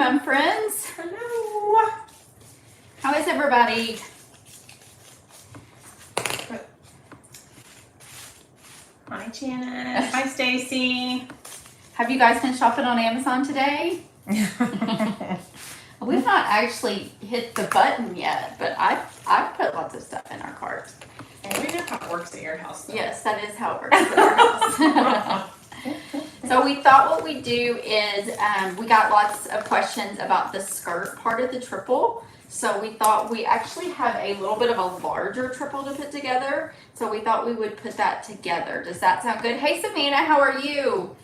Mom friends. Hello. How is everybody? Hi, Janice. Hi, Stacy. Have you guys been shopping on Amazon today? We've not actually hit the button yet, but I've put lots of stuff in our cart. And we know how it works at your house. Though. Yes, that is how it works at our house. So we thought what we'd do is we got lots of questions about the skirt part of the triple. So we thought we actually have a little bit of a larger triple to put together. So we thought we would put that together. Does that sound good? Hey, Savannah, how are you?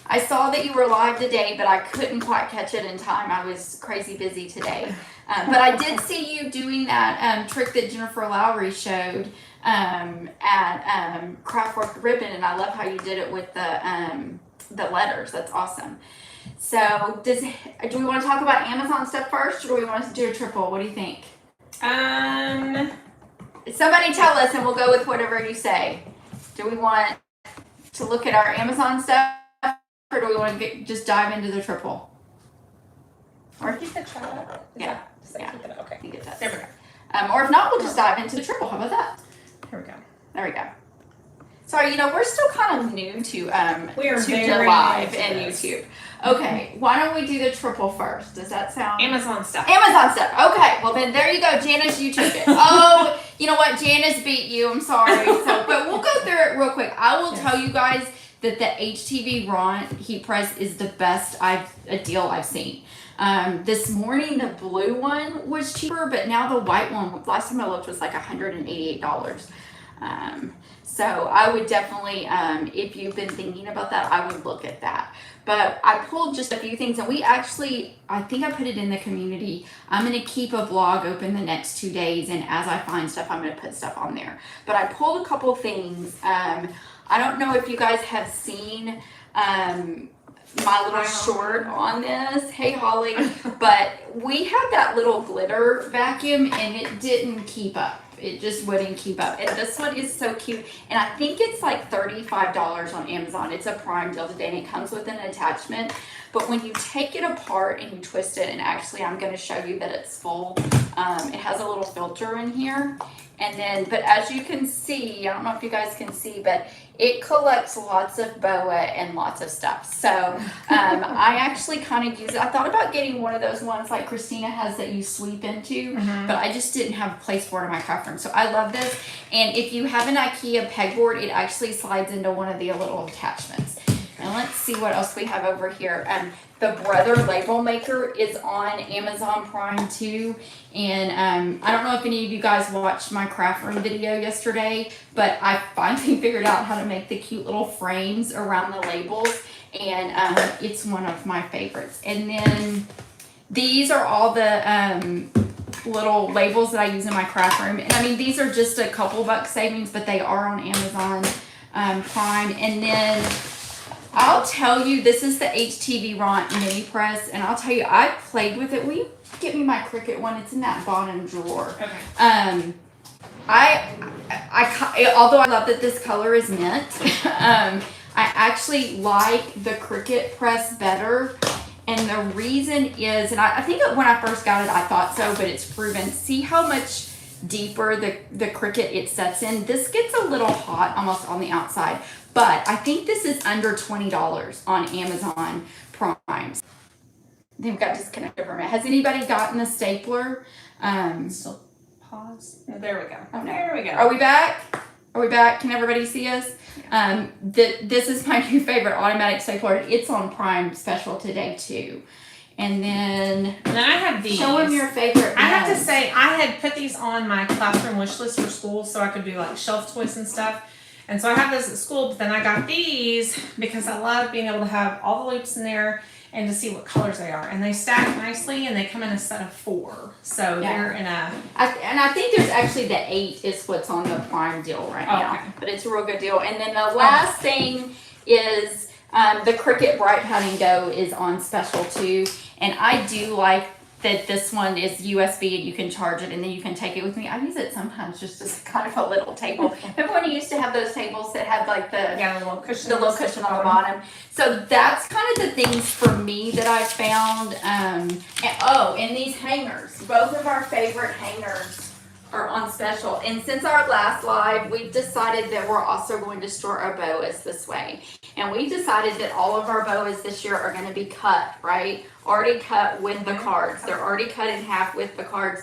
I saw that you were live today, but I couldn't quite catch it in time. I was crazy busy today. But I did see you doing that trick that Jennifer Lowry showed at Craftwork Ribbon, and I love how you did it with the letters. That's awesome. So do we want to talk about Amazon stuff first, or do we want to do a triple? What do you think? Somebody tell us, and we'll go with whatever you say. Do we want to look at our Amazon stuff, or do we want to just dive into the triple? Or keep the chat. Yeah. Keep it, okay. There we go. Or if not, we'll just dive into the triple. How about that? Here we go. There we go. Sorry, we're still kind of new to live and YouTube. Okay, why don't we do the triple first? Does that sound? Amazon stuff. Amazon stuff. Okay, well then there you go, Janice. You took it. Oh, you know what? Janice beat you. I'm sorry. But we'll go through it real quick. I will tell you guys that the HTV Ron heat press is the best deal I've seen. This morning the blue one was cheaper, but now the white one, last time I looked, was like $188. So I would definitely, if you've been thinking about that, I would look at that. But I pulled just a few things, and we actually, I think I put it in the community. I'm going to keep a blog open the next 2 days, and as I find stuff, I'm going to put stuff on there. But I pulled a couple things. I don't know if you guys have seen my little short on this. Hey, Holly. But we had that little glitter vacuum, and it didn't keep up. It just wouldn't keep up. And this one is so cute. And I think it's like $35 on Amazon. It's a Prime deal today, and it comes with an attachment. But when you take it apart and you twist it, and actually I'm going to show you that it's full. It has a little filter in here. And then, but as you can see, I don't know if you guys can see, but it collects lots of boa and lots of stuff. So I actually kind of use it. I thought about getting one of those ones like Christina has that you sweep into, but I just didn't have a place for it in my craft room. So I love this. And if you have an IKEA pegboard, it actually slides into one of the little attachments. And let's see what else we have over here. The Brother Label Maker is on Amazon Prime too. And I don't know if any of you guys watched my craft room video yesterday, but I finally figured out how to make the cute little frames around the labels. And it's one of my favorites. And then these are all the little labels that I use in my craft room. And I mean, these are just a couple bucks savings, but they are on Amazon Prime. And then I'll tell you, this is the HTV Ront mini press, and I'll tell you, I played with it. Will you get me my Cricut one? It's in that bottom drawer. Okay. Although I love that this color is mint, I actually like the Cricut press better. And the reason is, and I think when I first got it, I thought so, but it's proven. See how much deeper the Cricut it sets in? This gets a little hot almost on the outside. But I think this is under $20 on Amazon Prime. I think we got disconnected for a minute. Has anybody gotten the stapler? Still pause. There we go. Oh, no. There we go. Are we back? Are we back? Can everybody see us? Yeah. This is my new favorite automatic stapler. It's on Prime special today too. And then I have these. Show them your favorite. I have to say, I had put these on my classroom wish list for school so I could do like shelf toys and stuff. And so I have those at school, but then I got these because I love being able to have all the loops in there and to see what colors they are. And they stack nicely, and they come in a set of 4. So they're in a... And I think there's actually the 8 is what's on the Prime deal right now. Okay. But it's a real good deal. And then the last thing is the Cricut Bright Pad and Go is on special too. And I do like that this one is USB and you can charge it and then you can take it with me. I use it sometimes just as kind of a little table. Remember when you used to have those tables that had like the little cushion, on the bottom? So that's kind of the things for me that I found. And these hangers, both of our favorite hangers are on special. And since our last live, we've decided that we're also going to store our boas this way. And we decided that all of our boas this year are going to be cut, right? Already cut with the cards. They're already cut in half with the cards,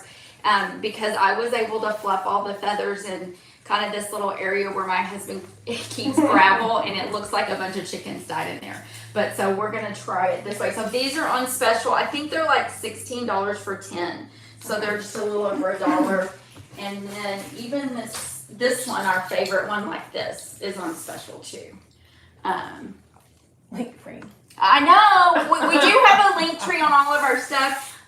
because I was able to fluff all the feathers in kind of this little area where my husband keeps gravel, and it looks like a bunch of chickens died in there. But so we're going to try it this way. So these are on special. I think they're like $16 for 10. So they're just a little over $1. And then even this one, our favorite one like this, is on special too. Link free. I know. We do have a link tree on all of our stuff.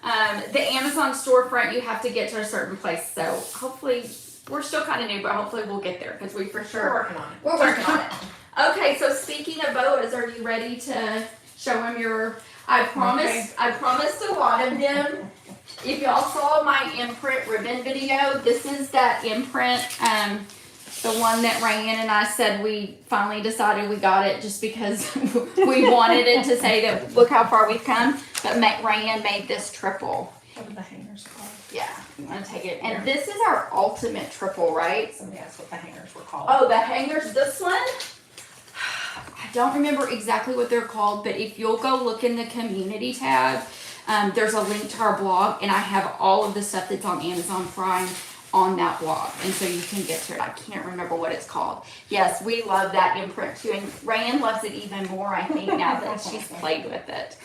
The Amazon storefront, you have to get to a certain place. So hopefully, we're still kind of new, but hopefully we'll get there because we for sure. We're working on it. We're working on it. Okay, so speaking of boas, are you ready to show them your? I promised a lot of them. If y'all saw my imprint ribbon video, this is that imprint, the one that Rayanne and I said we finally decided we got it just because we wanted it to say that look how far we've come. But Rayanne made this triple. What are the hangers called? Yeah, you want to take it. And this is our ultimate triple, right? Somebody asked what the hangers were called. Oh, the hangers. This one, I don't remember exactly what they're called, but if you'll go look in the community tab, there's a link to our blog, and I have all of the stuff that's on Amazon Prime on that blog, and so you can get to it. I can't remember what it's called. Yes, we love that imprint too, and Rayanne loves it even more, I think, now that she's played with it.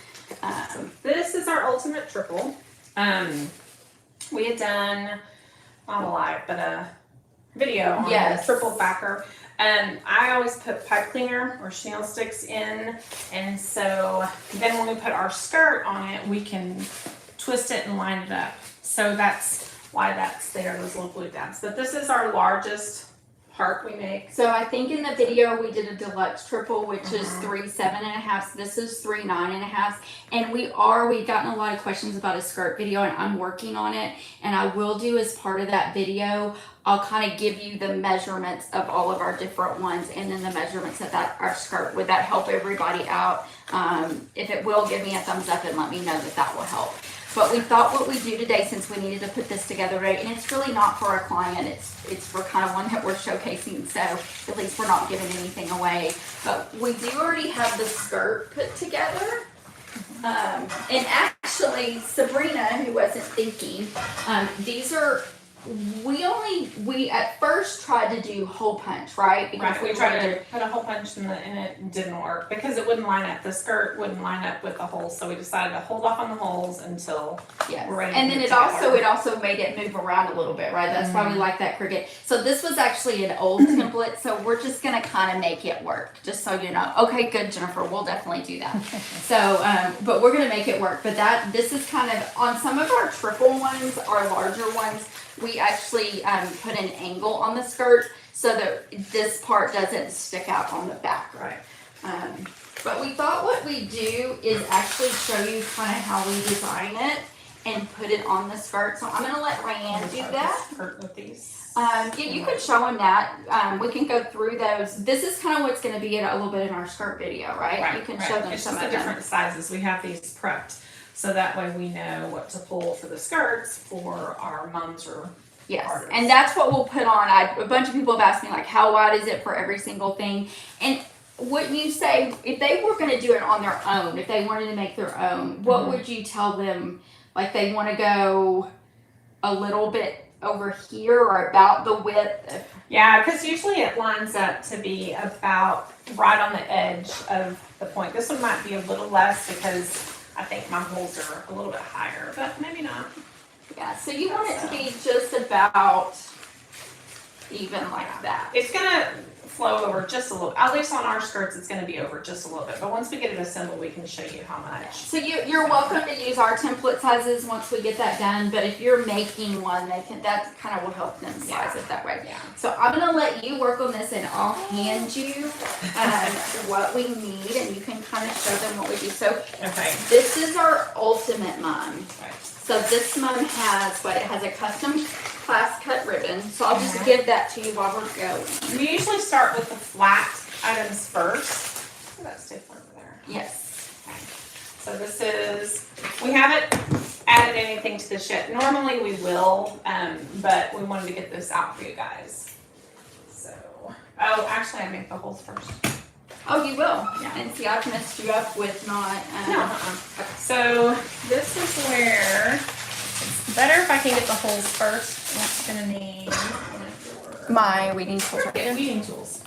So this is our ultimate triple. We had done, not a live, but a video on the triple backer. I always put pipe cleaner or chenille sticks in, and so then when we put our skirt on it, we can twist it and line it up. So that's why that's there, those little blue tabs. But this is our largest part we make. So I think in the video we did a deluxe triple, which is 3 7.5. So this is 3 9.5. And we've gotten a lot of questions about a skirt video, and I'm working on it. And I will do, as part of that video, I'll kind of give you the measurements of all of our different ones, and then the measurements of our skirt. Would that help everybody out? If it will, give me a thumbs up and let me know that will help. But we thought what we do today, since we needed to put this together today, and it's really not for a client, it's for kind of one that we're showcasing, so at least we're not giving anything away. But we do already have the skirt put together. And actually, Sabrina, who wasn't thinking, we at first tried to do hole punch, right? Because we tried to put a hole punch and it didn't work because it wouldn't line up. The skirt wouldn't line up with the holes, so we decided to hold off on the holes until we're ready. And then it also made it move around a little bit, right? That's why we like that cricket. So this was actually an old template, so we're just gonna kind of make it work, just so you know. Okay, good, Jennifer. We'll definitely do that. So, but we're gonna make it work. But this is kind of on some of our triple ones, our larger ones. We actually put an angle on the skirt so that this part doesn't stick out on the back, right? But we thought what we do is actually show you kind of how we design it and put it on the skirt. So I'm going to let Rayanne do that. Skirt with these. Yeah, you can show them that. We can go through those. This is kind of what's going to be a little bit in our skirt video, right? You can show them it's some just of the different sizes. We have these prepped. So that way we know what to pull for the skirts for our mums or artists. And that's what we'll put on. A bunch of people have asked me, like, how wide is it for every single thing? And wouldn't you say, if they were going to do it on their own, if they wanted to make their own, what would you tell them? Like, they want to go a little bit over here or about the width? Yeah, because usually it lines up to be about right on the edge of the point. This one might be a little less because I think my holes are a little bit higher, but maybe not. Yeah, so you want it to be just about even like that. It's gonna flow over just a little. At least on our skirts, it's gonna be over just a little bit. But once we get it assembled, we can show you how much. So you're welcome to use our template sizes once we get that done. But if you're making one, that kind of will help them size it that way. Yeah. So I'm gonna let you work on this, and I'll hand you what we need, and you can kind of show them what we do. So Okay. this is our ultimate mum. Right. So this mum has it has a custom class cut ribbon. So I'll just give that to you while we're going. We usually start with the flat items first. Oh, that's different there. Yes. Okay. So this is, we haven't added anything to this yet. Normally we will, but we wanted to get this out for you guys. So, oh, actually I make the holes first. Oh, you will? Yeah. And see, I've messed you up with not. No. So this is where it's better if I can get the holes first. I'm gonna need My weeding tools. your weeding tools.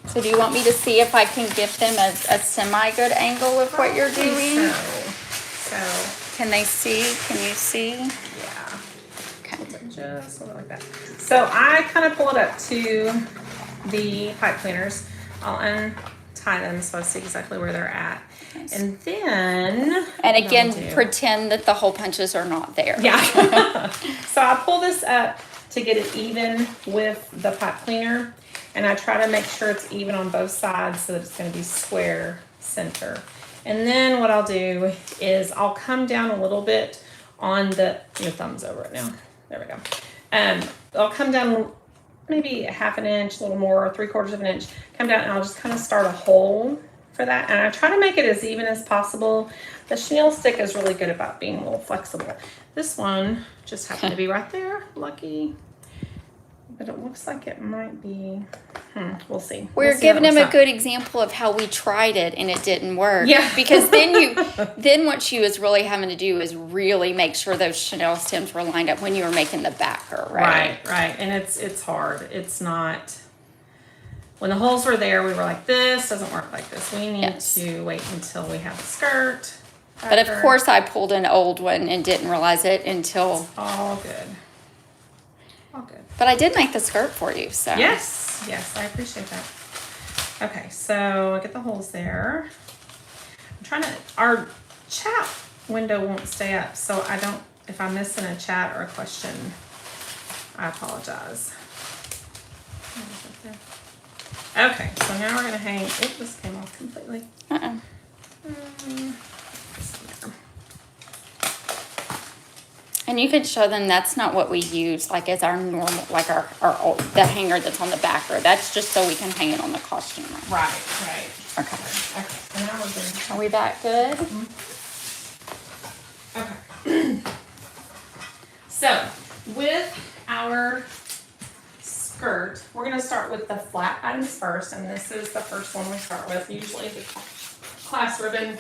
So do you want me to see if I can give them a semi-good angle of what you're doing? So Can they see? Can you see? yeah, Okay. just a little like that. So I kind of pull it up to the pipe cleaners. I'll untie them so I see exactly where they're at. Nice. And then, And what again, I'll do- pretend that the hole punches are not there. yeah. So I pull this up to get it even with the pipe cleaner, and I try to make sure it's even on both sides so that it's going to be square center. And then what I'll do is I'll come down a little bit on the, your thumb's over it now. There we go. I'll come down maybe a half an inch, a little more, or 3/4 of an inch. Come down and I'll just kind of start a hole for that. And I try to make it as even as possible. The chenille stick is really good about being a little flexible. This one just happened to be right there. Lucky. But it looks like it might be, we'll see. We're We'll see how giving it them works a out. good example of how we tried it and it didn't work. Yeah. Because then what she was really having to do is really make sure those chenille stems were lined up when you were making the backer, right? Right. And it's hard. It's not, when the holes were there, we were like, this doesn't work like this. We need Yes. to wait until we have the skirt. But of backer. course I pulled an old one and didn't realize it until, All good. All good. but I did make the skirt for you, so. Yes, I appreciate that. Okay, so I get the holes there. I'm trying to, our chat window won't stay up, so I don't, if I'm missing a chat or a question, I apologize. Okay, so now we're gonna hang, oh, this came off completely. And you can show them that's not what we use, like as our normal, like our the hanger that's on the backer. That's just so we can hang it on the costume. Right. Okay. Okay, so now we're good. Are we back good? Okay. So, with our skirt, we're going to start with the flat items first, and this is the first one we start with, usually the class ribbon.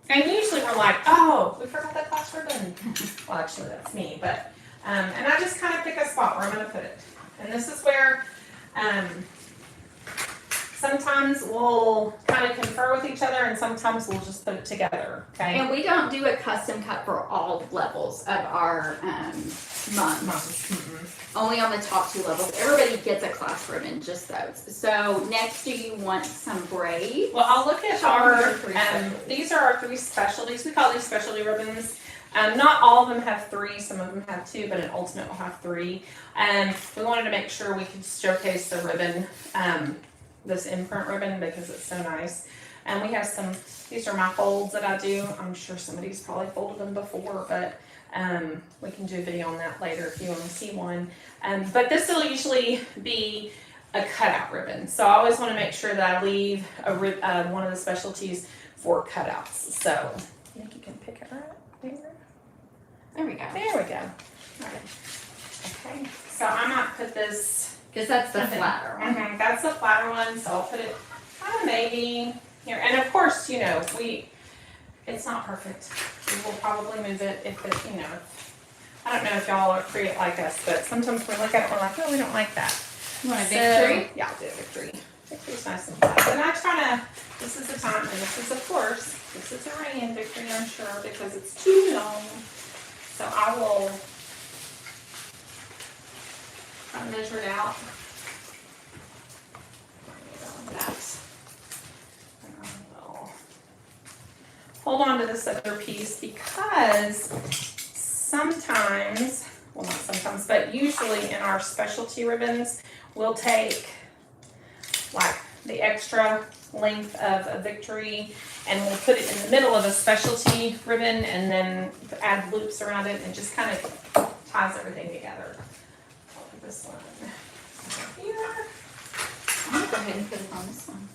And usually we're like, oh, we forgot that class ribbon. Well, actually that's me, but, and I just kind of pick a spot where I'm going to put it. And this is where, sometimes we'll kind of confer with each other, and sometimes we'll just put it together, okay? And we don't do a custom cut for all levels of our months. Only on the top 2 levels. Everybody gets a class ribbon, just those. So next, do you want some braids? Well, I'll look at Show our, them your 3 specialties. these are our 3 specialties. We call these specialty ribbons. Not all of them have 3, some of them have 2, but an ultimate will have 3. And we wanted to make sure we could showcase the ribbon, this imprint ribbon, because it's so nice. And we have some, these are my folds that I do. I'm sure somebody's probably folded them before, but we can do a video on that later if you want to see one. But this will usually be a cutout ribbon. So I always want to make sure that I leave one of the specialties for cutouts. So I think you can pick it right there. There we go. There we go. All right. Okay. So I might put this. Because that's the flatter one. That's the flatter one. So I'll put it kind of maybe here. And of course, you know, it's not perfect. We will probably move it if it, you know, I don't know if y'all are create like us, but sometimes we look at it, we're like, oh, we don't like that. You want a victory? Yeah, I'll do a victory. Victory's nice and flat. And I try to, this is the time, and this is, of course, this is a rain victory, I'm sure, because it's too long. So I will measure it out. hold on to this other piece because sometimes, well not sometimes, but usually in our specialty ribbons, we'll take like the extra length of a victory and we'll put it in the middle of a specialty ribbon and then add loops around it and just kind of ties everything together. I'll put this one over here. I'm gonna go ahead and put it on this one.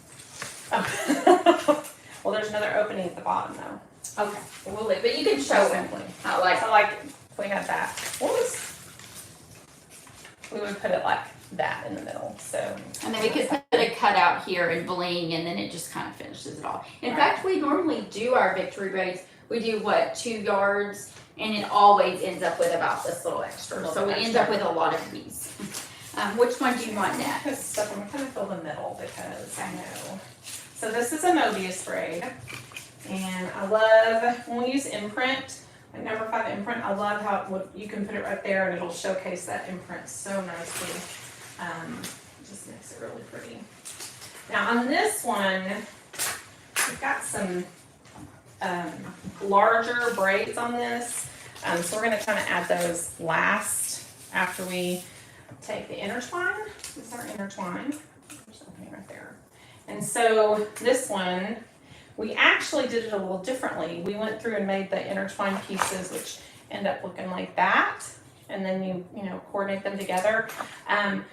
Oh. Well, there's another opening at the bottom though. Okay, we'll leave, but you can show it. I like if we had that. We would put it like that in the middle. So and then we could put a cutout here and bling, and then it just kind of finishes it all. In fact, we normally do our victory braids. We do what, 2 yards, and it always ends up with about this little extra. So we end up with a lot of these. Which one do you want next? I'm gonna kind of fill the middle because I know. So this is a Mobius braid, and I love when we use imprint. Like number 5 imprint, I love how you can put it right there and it'll showcase that imprint so nicely. It just makes it really pretty. Now on this one, we've got some larger braids on this. So we're going to kind of add those last after we take the intertwine. This is our intertwine. There's something right there. And so this one, we actually did it a little differently. We went through and made the intertwine pieces, which end up looking like that. And then you know, coordinate them together. And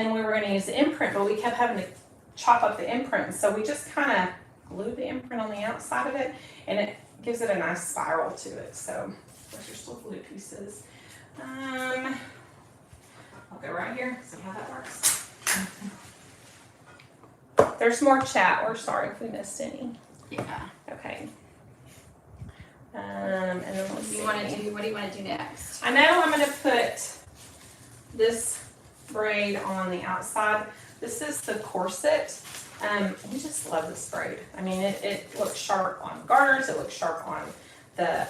then we were going to use the imprint, but we kept having to chop up the imprint. So we just kind of glue the imprint on the outside of it, and it gives it a nice spiral to it. So there's your still glue pieces. I'll go right here, see how that works. There's more chat. We're sorry if we missed any. Yeah. Okay. And then What do you want to do next? I know I'm going to put this braid on the outside. This is the corset. We just love this braid. I mean, it looks sharp on garters. It looks sharp on the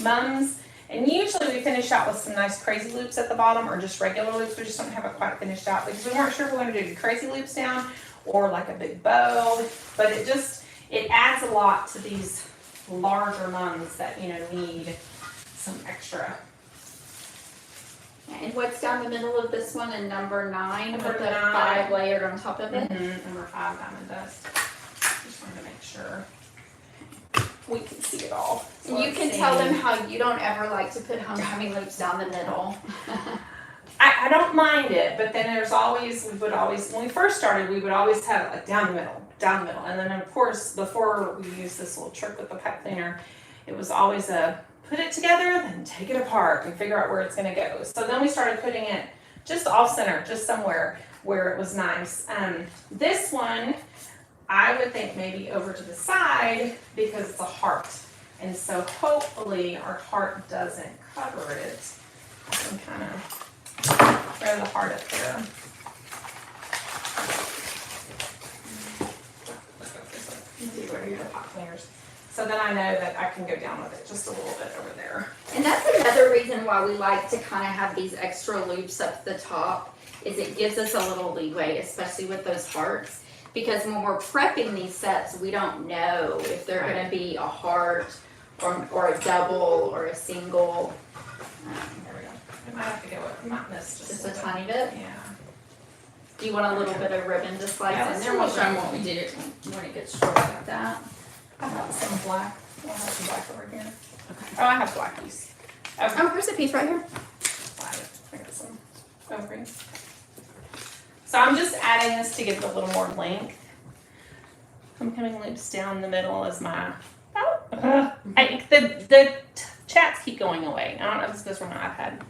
mums. And usually we finish out with some nice crazy loops at the bottom or just regular loops. We just don't have it quite finished out because we weren't sure if we wanted to do crazy loops down or like a big bow. But it adds a lot to these larger mums that, you know, need some extra. And what's down the middle of this one in number 9 with the 9. 5 layered on top of it? Number 5 diamond dust. Just wanted to make sure we can see it all. So And you can tell them how you don't ever like to put homecoming loops down the middle. I don't mind it, but then when we first started, we would always have it like down the middle. And then of course, before we used this little trick with the pipe cleaner, it was always a put it together, then take it apart and figure out where it's gonna go. So then we started putting it just off center, just somewhere where it was nice. This one, I would think maybe over to the side because it's a heart. And so hopefully our heart doesn't cover it. I can kind of throw the heart up there. Where are your pot cleaners? So then I know that I can go down with it just a little bit over there. And that's another reason why we like to kind of have these extra loops up the top, is it gives us a little leeway, especially with those hearts. Because when we're prepping these sets, we don't know if they're going to be a heart or a double or a single. There we go. I might have to go with, I might miss Just a tiny bit. Yeah. Do you want a little bit of ribbon to slice in there? We'll show them what we did when it gets short like that. I've got some black. I have some black over here. Okay. Oh, I have blackies. Okay. Oh, here's a piece right here. I got some over here. So I'm just adding this to give it a little more length. Homecoming loops down the middle is my. The chats keep going away. I don't know if it's because we're on my iPad.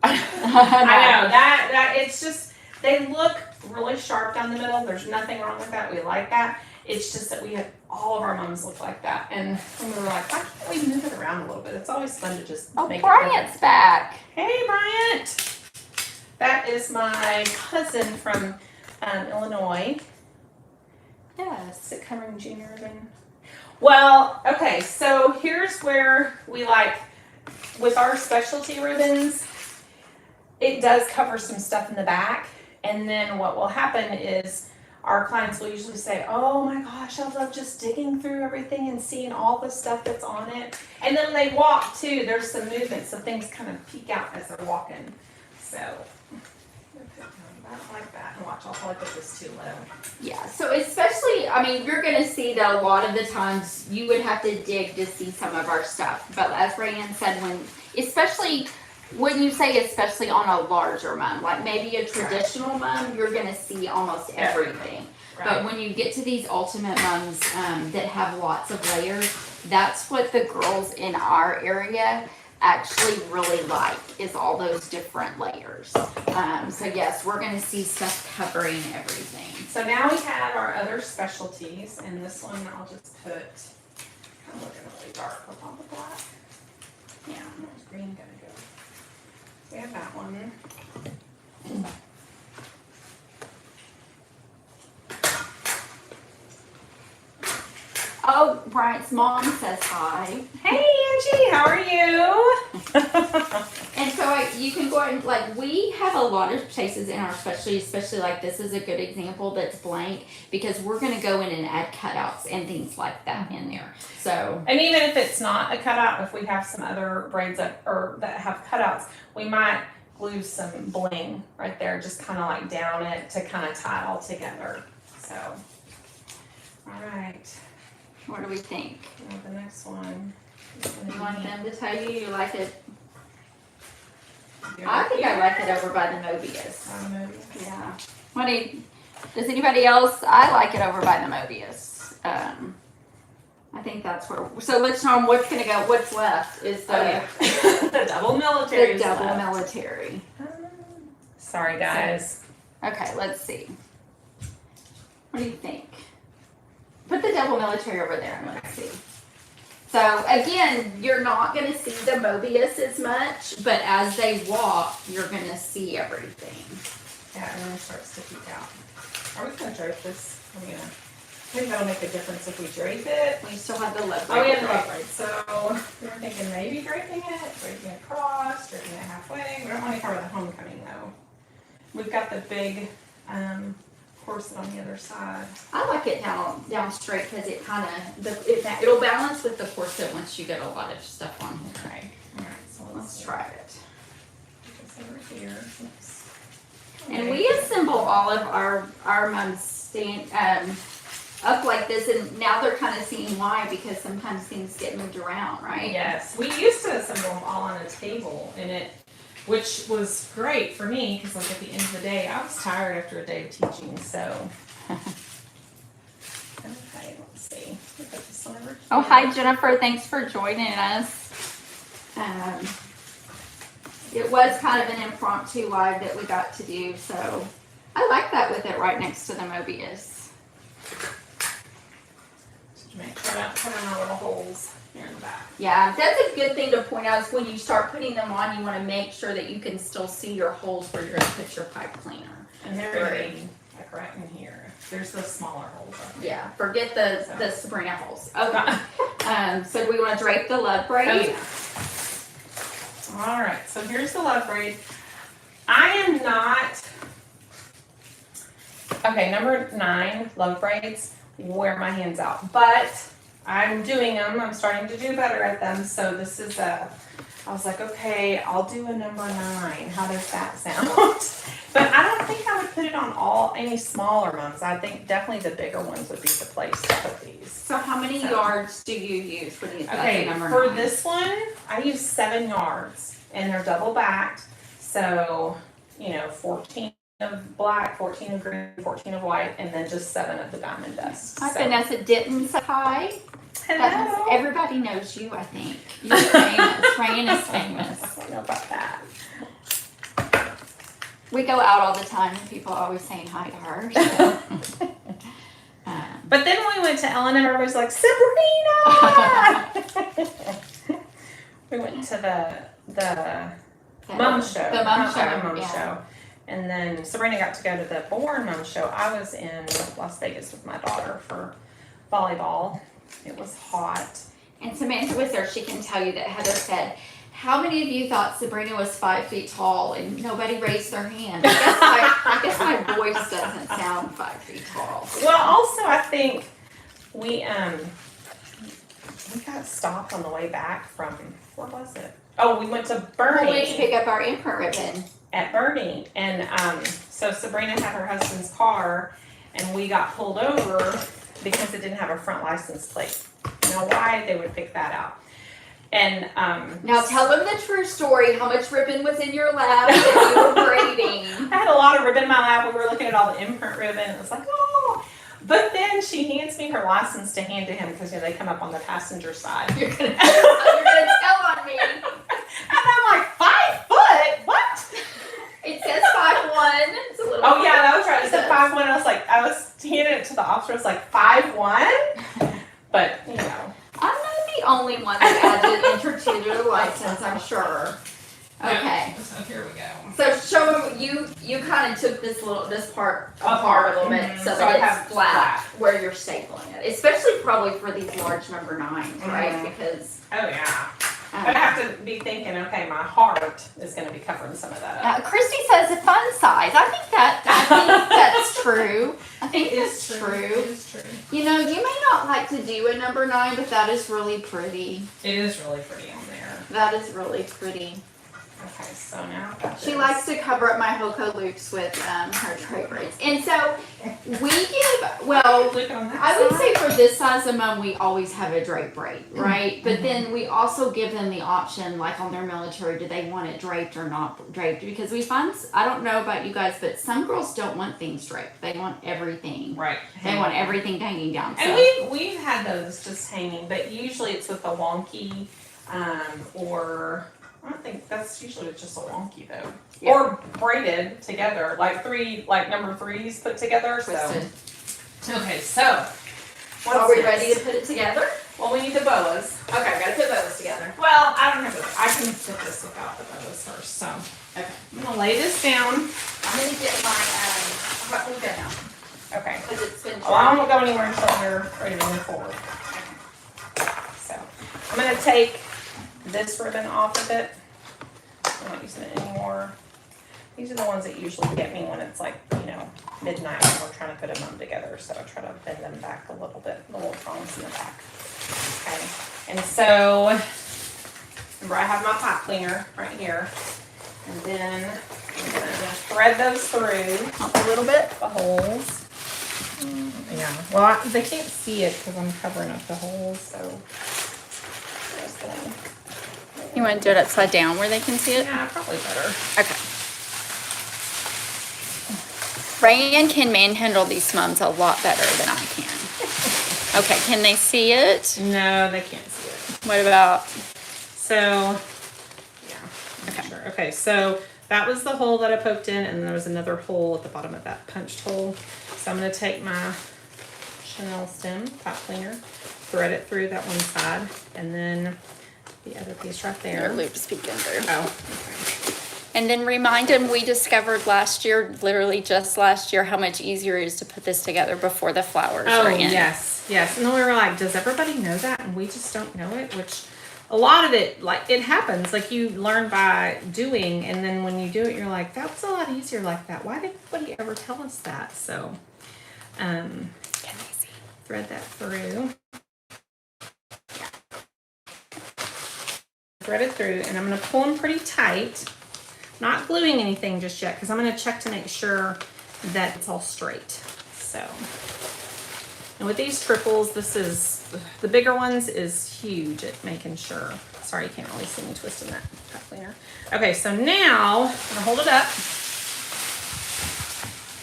I know that it's just they look really sharp down the middle. There's nothing wrong with that. We like that. It's just that we have all of our mums look like that, and we were like, why can't we move it around a little bit? It's always fun to just make it. Bryant's back. Hey, Bryant. That is my cousin from Illinois. Yes, it covering junior ribbon. Well, okay, so here's where we like with our specialty ribbons. It does cover some stuff in the back, and then what will happen is our clients will usually say, oh my gosh, I love just digging through everything and seeing all the stuff that's on it. And then when they walk too, there's some movement, so things kind of peek out as they're walking. So, I don't like that. And watch, I'll probably put this too low. Yeah, so especially, I mean, you're going to see that a lot of the times you would have to dig to see some of our stuff. But as Rayanne said, especially when you say especially on a larger mum, like maybe a traditional mum, you're going to see almost everything. Right. But when you get to these ultimate mums that have lots of layers, that's what the girls in our area actually really like, is all those different layers. So yes, we're going to see stuff covering everything. So now we have our other specialties, and this one I'll just put, kind of looking really dark up on the black. Yeah, where's green gonna go? We have that one. Oh, Bryant's mom says hi. Hey Angie, how are you? And so you can go ahead and, like, we have a lot of places in our specialty, especially like this is a good example that's blank, because we're going to go in and add cutouts and things like that in there. So, And even if it's not a cutout, if we have some other braids that have cutouts, we might glue some bling right there, just kind of like down it to kind of tie it all together. So, all right. what do we think? Now the next one. You want them to tell you like it? I think I like it over by the Mobius. Yeah. Does anybody else? I like it over by the Mobius. I think that's where. So let's know what's gonna go. What's left is the the double military. The double military. Sorry, guys. Okay, let's see. What do you think? Put the double military over there and let's see. So again, you're not going to see the Mobius as much, but as they walk, you're going to see everything. Yeah, and then it starts to peek out. Are we going to drape this? I think that'll make a difference if we drape it. We still have the left. Oh, we have the left right. So we were thinking maybe draping it across, draping it halfway. We don't want to cover the homecoming though. We've got the big corset on the other side. I like it down straight because it kind of it'll balance with the corset once you get a lot of stuff on here. Okay. All right. So Let's try it. Put this over here. Oops. And we assemble all of our mums stand up like this, and now they're kind of seeing why, because sometimes things get moved around, right? Yes, we used to assemble them all on a table, which was great for me because, like, at the end of the day, I was tired after a day of teaching. So, okay, let's see. Put this one over here. Oh, hi Jennifer, thanks for joining us. It was kind of an impromptu live that we got to do, so I like that with it right next to the Mobius. Just make sure I don't put in our little holes here in the back. Yeah, that's a good thing to point out is when you start putting them on, you want to make sure that you can still see your holes where you're going to put your pipe cleaner. And they're like right in here. There's the smaller holes. Yeah, forget the Sabrina holes. Okay. So do we want to drape the love braid? Okay. All right, so here's the love braid. I am not, okay, number 9, love braids, wear my hands out, but I'm doing them, I'm starting to do better at them, so this is I was like, okay, I'll do a number 9, how does that sound? But I don't think I would put it on any smaller ones. I think definitely the bigger ones would be the place to put these. So how many yards do you use for these? Okay, for this one, I use 7 yards, and they're double backed. So, 14 of black, 14 of green, 14 of white, and then just 7 of the diamond dust. Hi, Vanessa Ditton said hi. Hello. Everybody knows you, I think. You're famous. Rayanne is famous. I don't know about that. We go out all the time, and people are always saying hi to her. So. But then when we went to Ellen, and everybody was like, Sabrina! We went to the mom show. The mom show. The mom show. And then Sabrina got to go to the Born Mom show. I was in Las Vegas with my daughter for volleyball. It was hot. And Samantha was there. She can tell you that Heather said, How many of you thought Sabrina was 5 feet tall and nobody raised their hand? I guess my voice doesn't sound 5 feet tall. Well, also I think we got stopped on the way back from, where was it? Oh, we went to Bernie. We went to pick up our imprint ribbon. At Bernie. And so Sabrina had her husband's car and we got pulled over because it didn't have a front license plate. Now why they would pick that out. And now tell them the true story. How much ribbon was in your lap that you were braiding? I had a lot of ribbon in my lap. We were looking at all the imprint ribbon. It was like, oh. But then she hands me her license to hand to him because they come up on the passenger side. You're gonna tell on me. And I'm like, 5 foot? What? It says 5'1". It's a little. Oh yeah, that was right. It said 5'1". I was handing it to the officer. I was like 5'1". But you know, I'm not the only one that had to enter to the license. I'm sure. Okay. So here we go. So show them you kind of took this part apart a little bit so that it's flat where you're stapling it, especially probably for these large number 9s, right? Because oh yeah. But I have to be thinking, okay, my heart is going to be covering some of that up. Christy says a fun size. I think that's true. I think that's true. It is true. You know, you may not like to do a number 9, but that is really pretty. It is really pretty on there. That is really pretty. Okay, so now I've got She this. likes to cover up my HOCO loops with her tray braids. And so we give, well, Look on that I would side. say for this size of mom, we always have a drape braid, right? But then we also give them the option, like on their military, do they want it draped or not draped? Because we find, I don't know about you guys, but some girls don't want things draped. They want everything. Right. They want everything hanging down. So. And we've had those just hanging, but usually it's with a wonky, or I don't think that's usually just a wonky though. Yeah. Or braided together, like number 3s put together. Twisted. So okay, so Are we ready to put it together? Well, we need the boas. Okay, gotta put those together. Well, I don't have the, I can put this without the boas first. So Okay. I'm gonna lay this down. I'm gonna get my we'll go now. Okay. Because it's been Well, I won't go anywhere until you're ready to move forward. So I'm gonna take this ribbon off of it. I'm not using it anymore. These are the ones that usually get me when it's like, you know, midnight and we're trying to put them together. So I try to bend them back a little bit, the little prongs in the back. Okay. And so, remember I have my pot cleaner right here. And then I'm gonna thread those through a little bit. the holes. Yeah. Well, they can't see it because I'm covering up the holes. So, just gonna, You want to do it upside down where they can see it? yeah, probably better. Okay. Rayanne can manhandle these mums a lot better than I can. Okay, can they see it? No, they can't see it. What about? So, yeah. Okay. Sure. Okay, so that was the hole that I poked in, and there was another hole at the bottom of that punched hole. So I'm going to take my Chanel stem pot cleaner, thread it through that one side, and then the other piece right there. Your loop's peeking through. Oh, okay. And then remind them we discovered last year, literally just last year, how much easier it is to put this together before the flowers Oh, are in. yes, yes. And then we were like, does everybody know that? And we just don't know it, which a lot of it, like, it happens. Like, you learn by doing, and then when you do it, you're like, that was a lot easier like that. Why did nobody ever tell us that? So, Can they see? thread that through. Thread it through, and I'm going to pull them pretty tight. Not gluing anything just yet, because I'm going to check to make sure that it's all straight. So, and with these triples, this is, the bigger ones is huge at making sure. Sorry, you can't really see me twisting that pot cleaner. Okay, so now, I'm going to hold it up.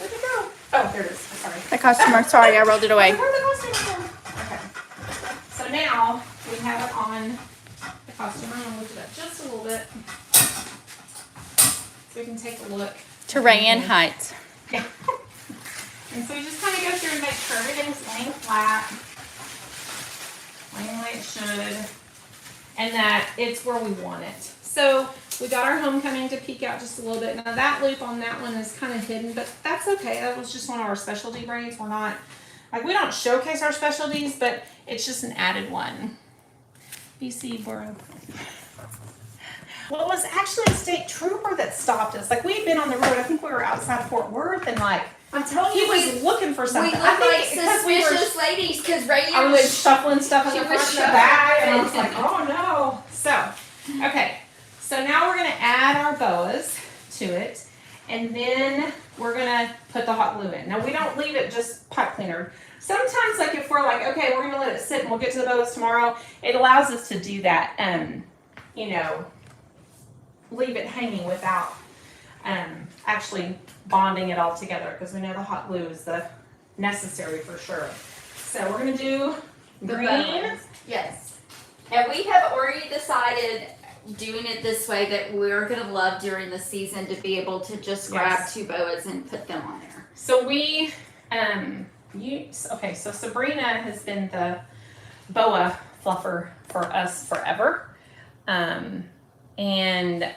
Where'd it go? Oh, there it is. Sorry. The customer, sorry, I rolled it away. Where'd the costume go? Okay. So now, we have it on the costume. I'm going to lift it up just a little bit. So we can take a look. To Rayanne Heights. Yeah. And so we just kind of go through and make sure everything's laying flat, laying the way it should, and that it's where we want it. So we got our homecoming to peek out just a little bit. Now that loop on that one is kind of hidden, but that's okay. That was just one of our specialty braids. We're not, like, we don't showcase our specialties, but it's just an added one. BC Borough. Well, it was actually a state trooper that stopped us. Like, we had been on the road. I think we were outside Fort Worth, and like, I'm telling he you, was looking for we something. look I think like because we were, suspicious ladies because Ray I was shuffling stuff in she the was front of the shuffling. bag, and I was like, oh no. So, okay. So now we're going to add our boas to it, and then we're going to put the hot glue in. Now, we don't leave it just pipe cleaner. Sometimes, like, if we're like, okay, we're going to let it sit and we'll get to the boas tomorrow, it allows us to do that, you know, leave it hanging without actually bonding it all together, because we know the hot glue is the necessary for sure. So we're going to do green. Yes. And we have already decided doing it this way that we're going to love during the season to be able to just grab two boas and put them on there. So we, okay, so Sabrina has been the boa fluffer for us forever. And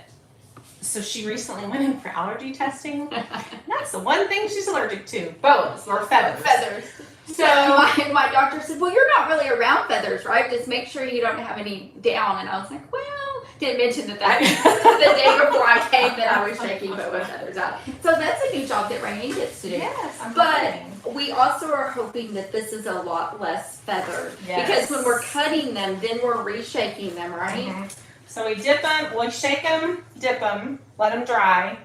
so she recently went in for allergy testing. That's the one thing she's allergic to, boas or feathers. Feathers. So my doctor said, well, you're not really around feathers, right? Just make sure you don't have any down. And I was like, well, didn't mention that the day before I came that I was shaking boa feathers out. So that's a new job that Rainey gets to do. Yes, I'm but hoping. we also are hoping that this is a lot less feathered. Yes. Because when we're cutting them, then we're reshaking them, right? Mm-hmm. So we dip them, we shake them, dip them, let them dry,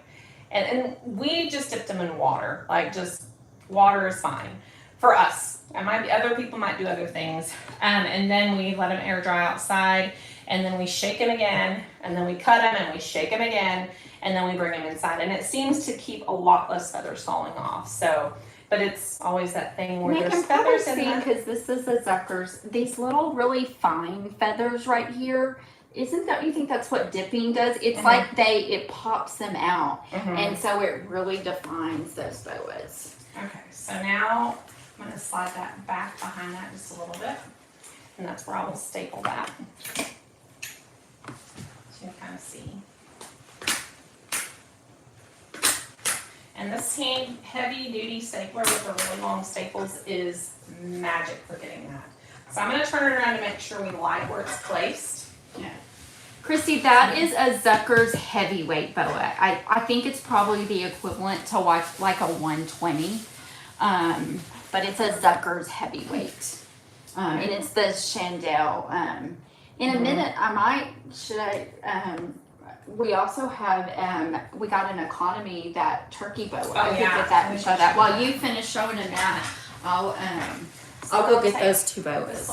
and we just dip them in water. Like, just water is fine for us. It might be, other people might do other things. And then we let them air dry outside, and then we shake them again, and then we cut them and we shake them again, and then we bring them inside. And it seems to keep a lot less feathers falling off. So, but it's always that thing where there's feathers in there. Because this is a Zucker's, these little really fine feathers right here. Isn't that, you think that's what dipping does? It's like it pops them out. And so it really defines those boas. Okay, so now I'm going to slide that back behind that just a little bit. And that's where I will staple that. So you can kind of see. And this heavy duty stapler with the really long staples is magic for getting that. So I'm going to turn it around to make sure we like where it's placed. Yeah. Christy, that is a Zucker's heavyweight boa. I think it's probably the equivalent to like a 120. But it's a Zucker's heavyweight. And it's the Chandel. In a minute, we also have, we got an economy, that turkey boa. I could get that and show that. While you finish showing them that, I'll go get those two boas.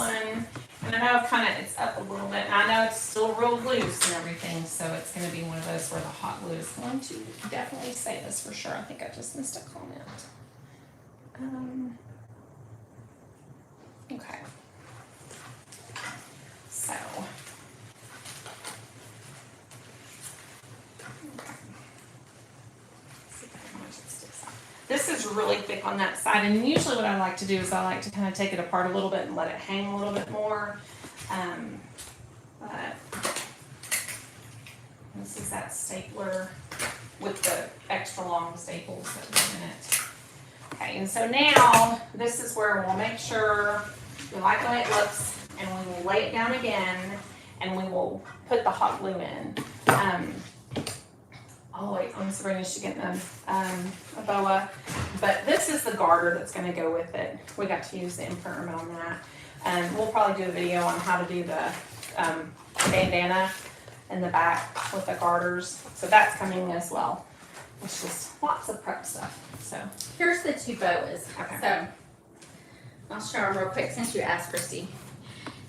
And I know it's up a little bit, and I know it's still real loose and everything, so it's going to be one of those where the hot glue is going to definitely save us for sure. I think I just missed a comment. Okay. So. This is really thick on that side, and usually what I like to do is I like to kind of take it apart a little bit and let it hang a little bit more. But this is that stapler with the extra long staples that go in it. Okay, and so now this is where we'll make sure we like the way it looks, and we will lay it down again, and we will put the hot glue in. Oh wait, I'm Sabrina should get a boa, but this is the garter that's going to go with it. We got to use the imprint ribbon on that. We'll probably do a video on how to do the bandana in the back with the garters. So that's coming as well. It's just lots of prep stuff. So here's the two boas. Okay. So I'll show them real quick since you asked, Christy.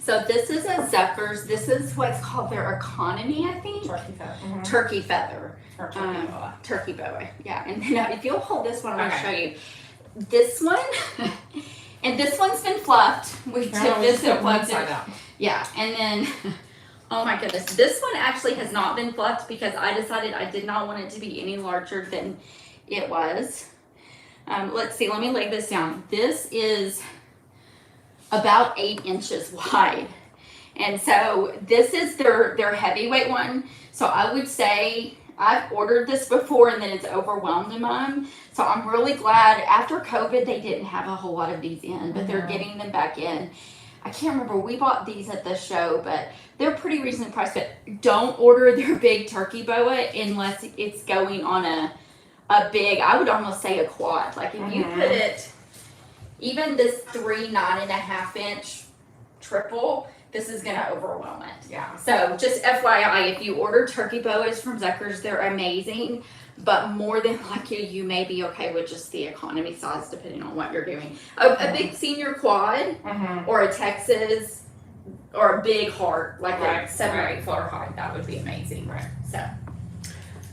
So this is a Zucker's. This is what's called their economy, I think. Turkey feather. Mm-hmm. Turkey feather. Or turkey boa. Turkey boa. Yeah. And then if you'll hold this one, I'm going to Okay. show you. This one, and this one's been fluffed. We took this and fluffed it. out. Yeah. And then, oh my goodness, this one actually has not been fluffed because I decided I did not want it to be any larger than it was. Let's see. Let me lay this down. This is about 8 inches wide. And so this is their heavyweight one. So I would say I've ordered this before and then it's overwhelmed them. So I'm really glad after COVID they didn't have a whole lot of these in, but they're getting them back in. I can't remember. We bought these at the show, but they're pretty reasonably priced. But don't order their big turkey boa unless it's going on a big, I would almost say a quad. Like if you put it, even this 3 9.5 inch triple, this is gonna overwhelm it. Yeah. So just FYI, if you order turkey boas from Zucker's, they're amazing. But more than likely, you may be okay with just the economy size, depending on what you're doing. A big senior quad, or a Texas, or a big heart, like a 7 or 8 foot heart, that would be amazing. Right. So,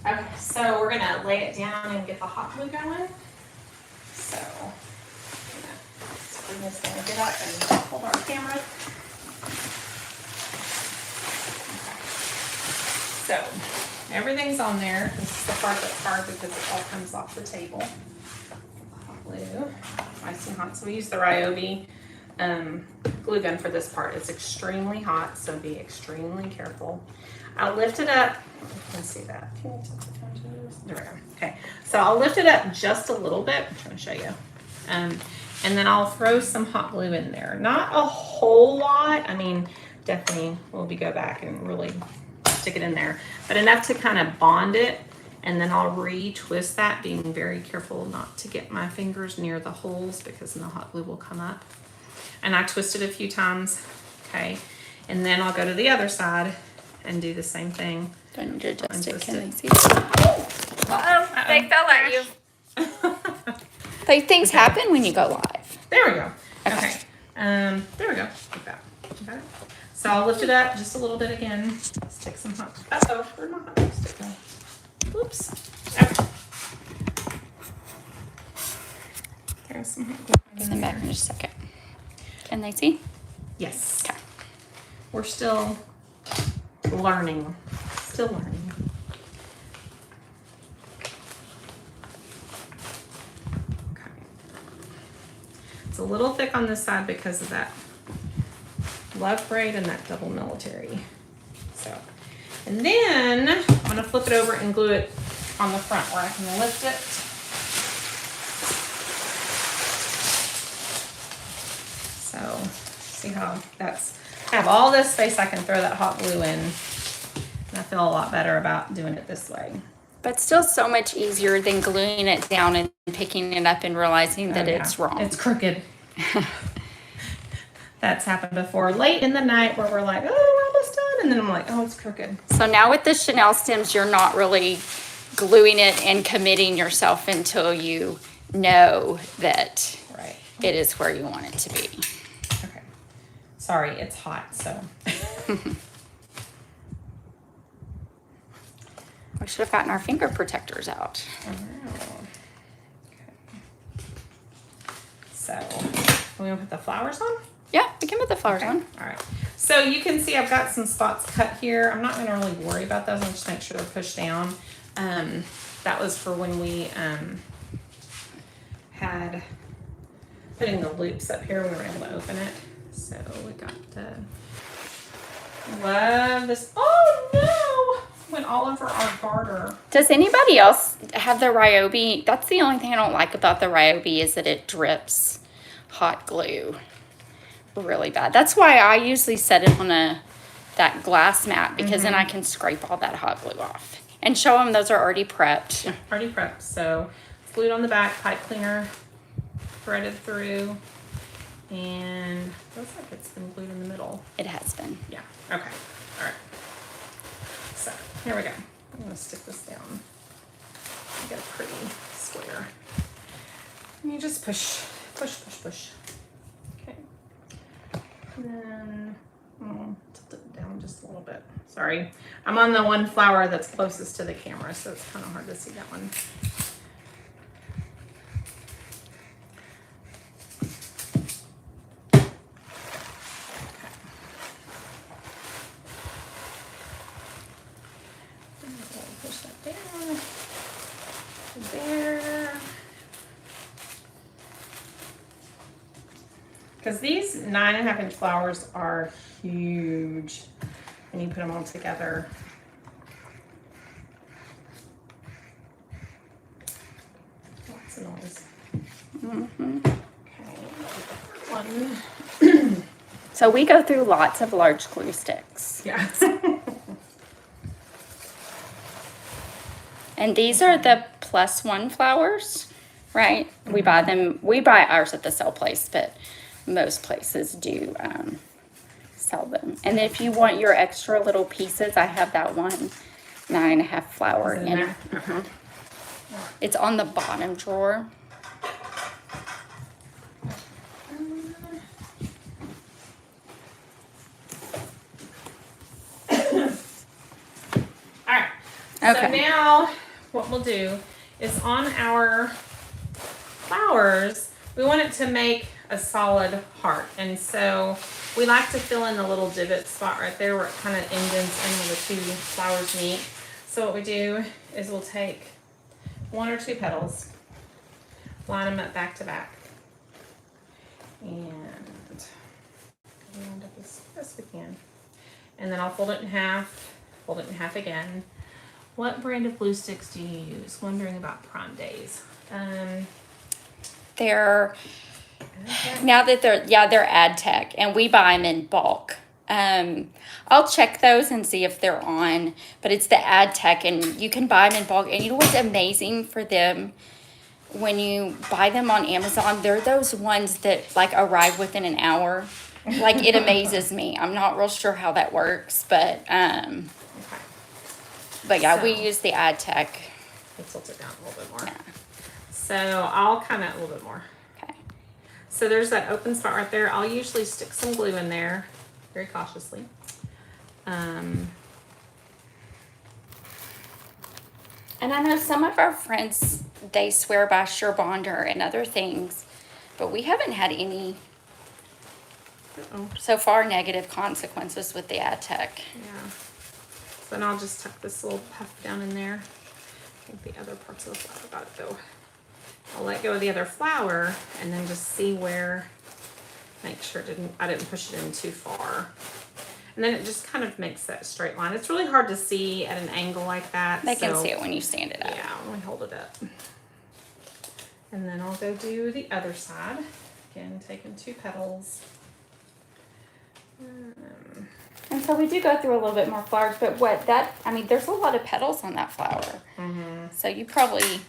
Okay, so we're gonna lay it down and get the hot glue going. So, we're just gonna get up and hold our camera. So, everything's on there. This is the part that's hard because it all comes off the table. Hot glue, nice and hot. So we use the Ryobi glue gun for this part. It's extremely hot, so be extremely careful. I'll lift it up. You can see that. Can you tilt the phone to this? There we go. Okay, so I'll lift it up just a little bit. I'm trying to show you. And then I'll throw some hot glue in there. Not a whole lot. I mean, definitely we'll go back and really stick it in there, but enough to kind of bond it. And then I'll re-twist that, being very careful not to get my fingers near the holes because then the hot glue will come up. And I twist it a few times, okay? And then I'll go to the other side and do the same thing. do I need to adjust it? Can they see? Uh-oh. They fell at you. Like things happen when you go live. There we go. Okay. There we go. Like that. Got it? So I'll lift it up just a little bit again. Stick some hot. Uh-oh, where'd my hot glue stick go? Oops. Okay. There's some hot glue. Send back in just a second. Can they see? Yes. Okay. We're still learning. Still learning. Okay. It's a little thick on this side because of that love braid and that double military. So, and then I'm gonna flip it over and glue it on the front where I can lift it. So, see how that's, I have all this space I can throw that hot glue in. And I feel a lot better about doing it this way. But still so much easier than gluing it down and picking it up and realizing that it's wrong. It's crooked. That's happened before. Late in the night where we're like, oh, we're almost done. And then I'm like, oh, it's crooked. So now with the Chanel stems, you're not really gluing it and committing yourself until you know that it is where you want it to be. Okay. Sorry, it's hot, so. We should have gotten our finger protectors out. Oh. Okay. So, we gonna put the flowers on? Yeah, we can put the flowers on. All right. So you can see I've got some spots cut here. I'm not gonna really worry about those. I'm just make sure they're pushed down. That was for when we had putting the loops up here. We were able to open it. So we got the, love this. Oh no! Went all over our garter. Does anybody else have the Ryobi? That's the only thing I don't like about the Ryobi is that it drips hot glue really bad. That's why I usually set it on that glass mat because then I can scrape all that hot glue off and show them those are already prepped. Yeah, already prepped. So it's glued on the back, pipe cleaner threaded through, and it looks like it's been glued in the middle. It has been. Yeah. Okay. All right. So here we go. I'm gonna stick this down. Get a pretty square. And you just push, push, push, push. Okay. And then tilt it down just a little bit. Sorry, I'm on the one flower that's closest to the camera, so it's kind of hard to see that one. Push that down. There. Because these 9.5-inch flowers are huge, and you put them all together. Lots of noise. Okay, one. So we go through lots of large glue sticks. Yeah. And these are the +1 flowers, right? We buy ours at the sale place, but most places do sell them. And if you want your extra little pieces, I have that one 9.5 flower Is it in there? it. It's on the bottom drawer. Alright, Okay. so now what we'll do is on our flowers, we want it to make a solid heart. And so we like to fill in the little divot spot right there where it kind of indents in where the two flowers meet. So what we do is we'll take 1 or 2 petals, line them up back to back, and round up as best we can. And then I'll fold it in half again. What brand of glue sticks do you use? Wondering about Prime Days. They're now that they're ad tech, and we buy them in bulk. I'll check those and see if they're on, but it's the ad tech, and you can buy them in bulk. And you know what's amazing for them? When you buy them on Amazon, they're those ones that like arrive within an hour. Like, it amazes me. I'm not real sure how that works, but yeah, So- we use the ad tech. Let's tilt it down a little bit more. Yeah. So I'll come out a little bit more. Okay. So there's that open spot right there. I'll usually stick some glue in there, very cautiously. And I know some of our friends, they swear by Sure Bonder and other things, but we haven't had any so far negative consequences with the ad tech. Yeah. So then I'll just tuck this little puff down in there. I think the other parts of the flower got to go. I'll let go of the other flower and then just see where, make sure I didn't push it in too far. And then it just kind of makes that straight line. It's really hard to see at an angle like that. They can see it when you stand it up. Yeah, when we hold it up. And then I'll go do the other side. Again, taking 2 petals. And so we do go through a little bit more flowers, but there's a lot of petals on that flower. Mm-hmm. So you probably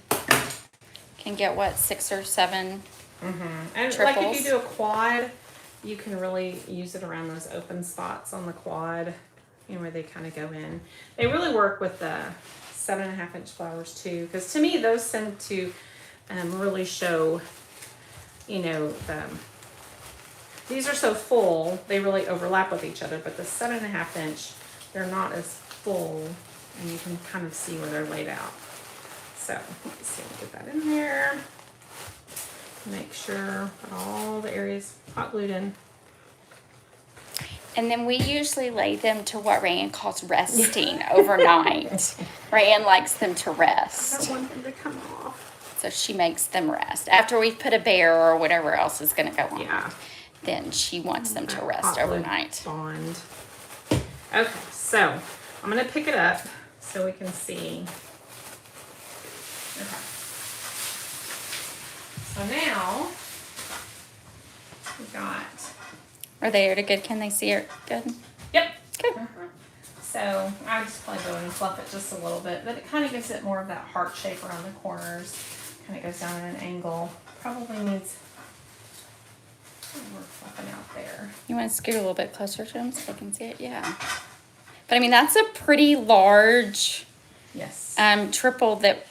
can get, 6 or 7 And triples. like if you do a quad, you can really use it around those open spots on the quad, where they kind of go in. They really work with the 7.5-inch flowers too, because to me those tend to really show, these are so full, they really overlap with each other, but the 7.5-inch, they're not as full, and you can kind of see where they're laid out. So, let's see, we'll get that in there. Make sure that all the areas hot glued in. And then we usually lay them to what Rayanne calls resting overnight. Rayanne likes them to I rest. don't want them to come off. So she makes them rest. After we've put a bear or whatever else is going to go on, Yeah. then she wants them to rest Hot glue overnight. Bond. Okay, so I'm going to pick it up so we can see. Okay. So now we got. Are they good? Can they see it good? Yep. Good. So I just probably go and fluff it just a little bit, but it kind of gives it more of that heart shape around the corners. Kind of goes down at an angle. Probably needs more fluffing out there. You want to scoot a little bit closer to them so they can see it? Yeah. But I mean, that's a pretty large Yes. triple that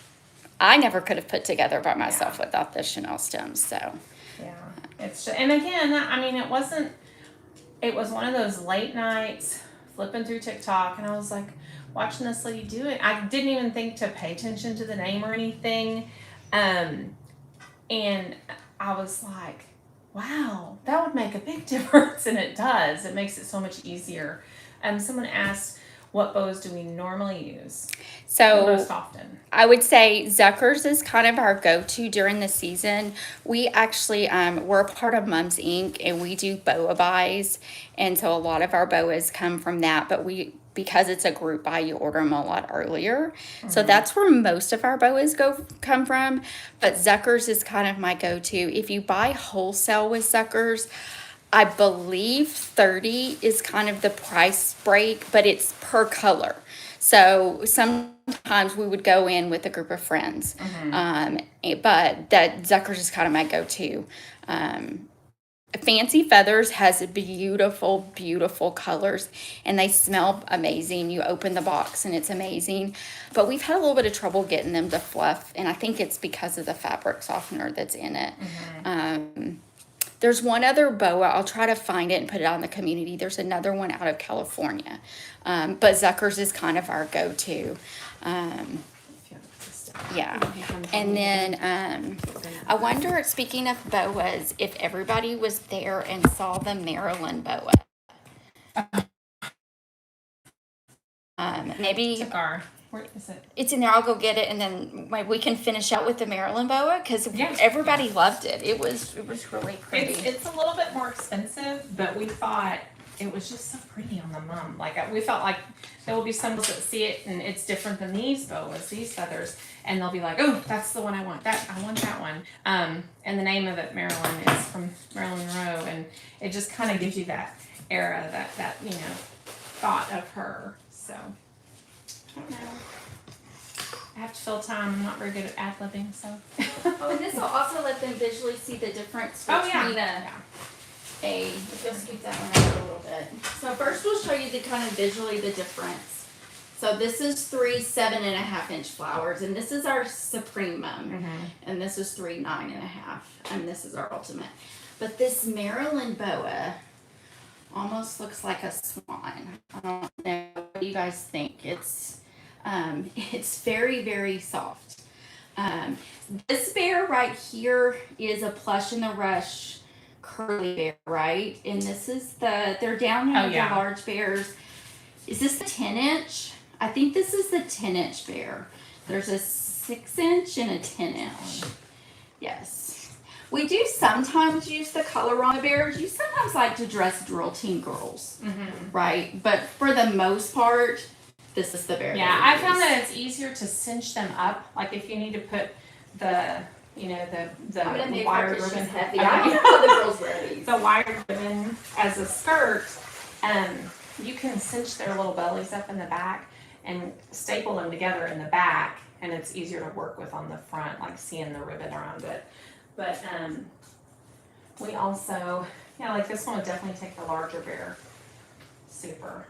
I never could have put together by myself without the Chanel stems. So Yeah. It's just, and again, I mean, it was one of those late nights flipping through TikTok, and I was like watching this lady do it. I didn't even think to pay attention to the name or anything. And I was like, wow, that would make a big difference. And it does. It makes it so much easier. Someone asked, what bows do we normally use most often? I would say Zucker's is kind of our go-to during the season. We actually, we're a part of Mums Inc. and we do boa buys. And so a lot of our boas come from that, but because it's a group buy, you order them a lot earlier. Mm-hmm. So that's where most of our boas come from. But Zucker's is kind of my go-to. If you buy wholesale with Zucker's, I believe 30 is kind of the price break, but it's per color. So sometimes we would go in with a group of friends, but that Zucker's is kind of my go-to. Fancy Feathers has beautiful, beautiful colors, and they smell amazing. You open the box and it's amazing, but we've had a little bit of trouble getting them to fluff, and I think it's because of the fabric softener that's in it. There's one other boa. I'll try to find it and put it out in the community. There's another one out of California, but Zucker's is kind of our go-to. Yeah. And then I wonder, speaking of boas, if everybody was there and saw the Maryland boa. Maybe where is it? It's in there. I'll go get it, and then maybe we can finish out with the Maryland boa, because everybody loved it. It was really pretty. It's a little bit more expensive, but we thought it was just so pretty on the mum. Like, we felt like there will be some that see it and it's different than these boas, these feathers, and they'll be like, oh, that's the one I want. I want that one. And the name of it, Maryland, is from Marilyn Monroe, and it just kind of gives you that era, that thought of her. So I don't know. I have to fill time. I'm not very good at ad-libbing, so. Oh, and this will also let them visually see the difference between if you'll scoop that one out a little bit. So first we'll show you the kind of visually the difference. So this is 3 7.5-inch flowers, and this is our Supremum, and this is 3 9.5, and this is our Ultimate. But this Maryland boa almost looks like a swan. I don't know what you guys think. It's very, very soft. This bear right here is a Plush in the Rush curly bear, right? And this is they're down here with the large bears. Is this the 10-inch? I think this is the 10-inch bear. There's a 6-inch and a 10-inch. Yes. We do sometimes use the color on the bears. You sometimes like to dress drill team girls, right? But for the most part, this is the bear. Yeah, I found that it's easier to cinch them up. Like if you need to put the wire ribbon heavy. I don't know how the girls wear these. The wire ribbon as a skirt, you can cinch their little bellies up in the back and staple them together in the back, and it's easier to work with on the front, like seeing the ribbon around it. But we also, like this one would definitely take the larger bear. Super.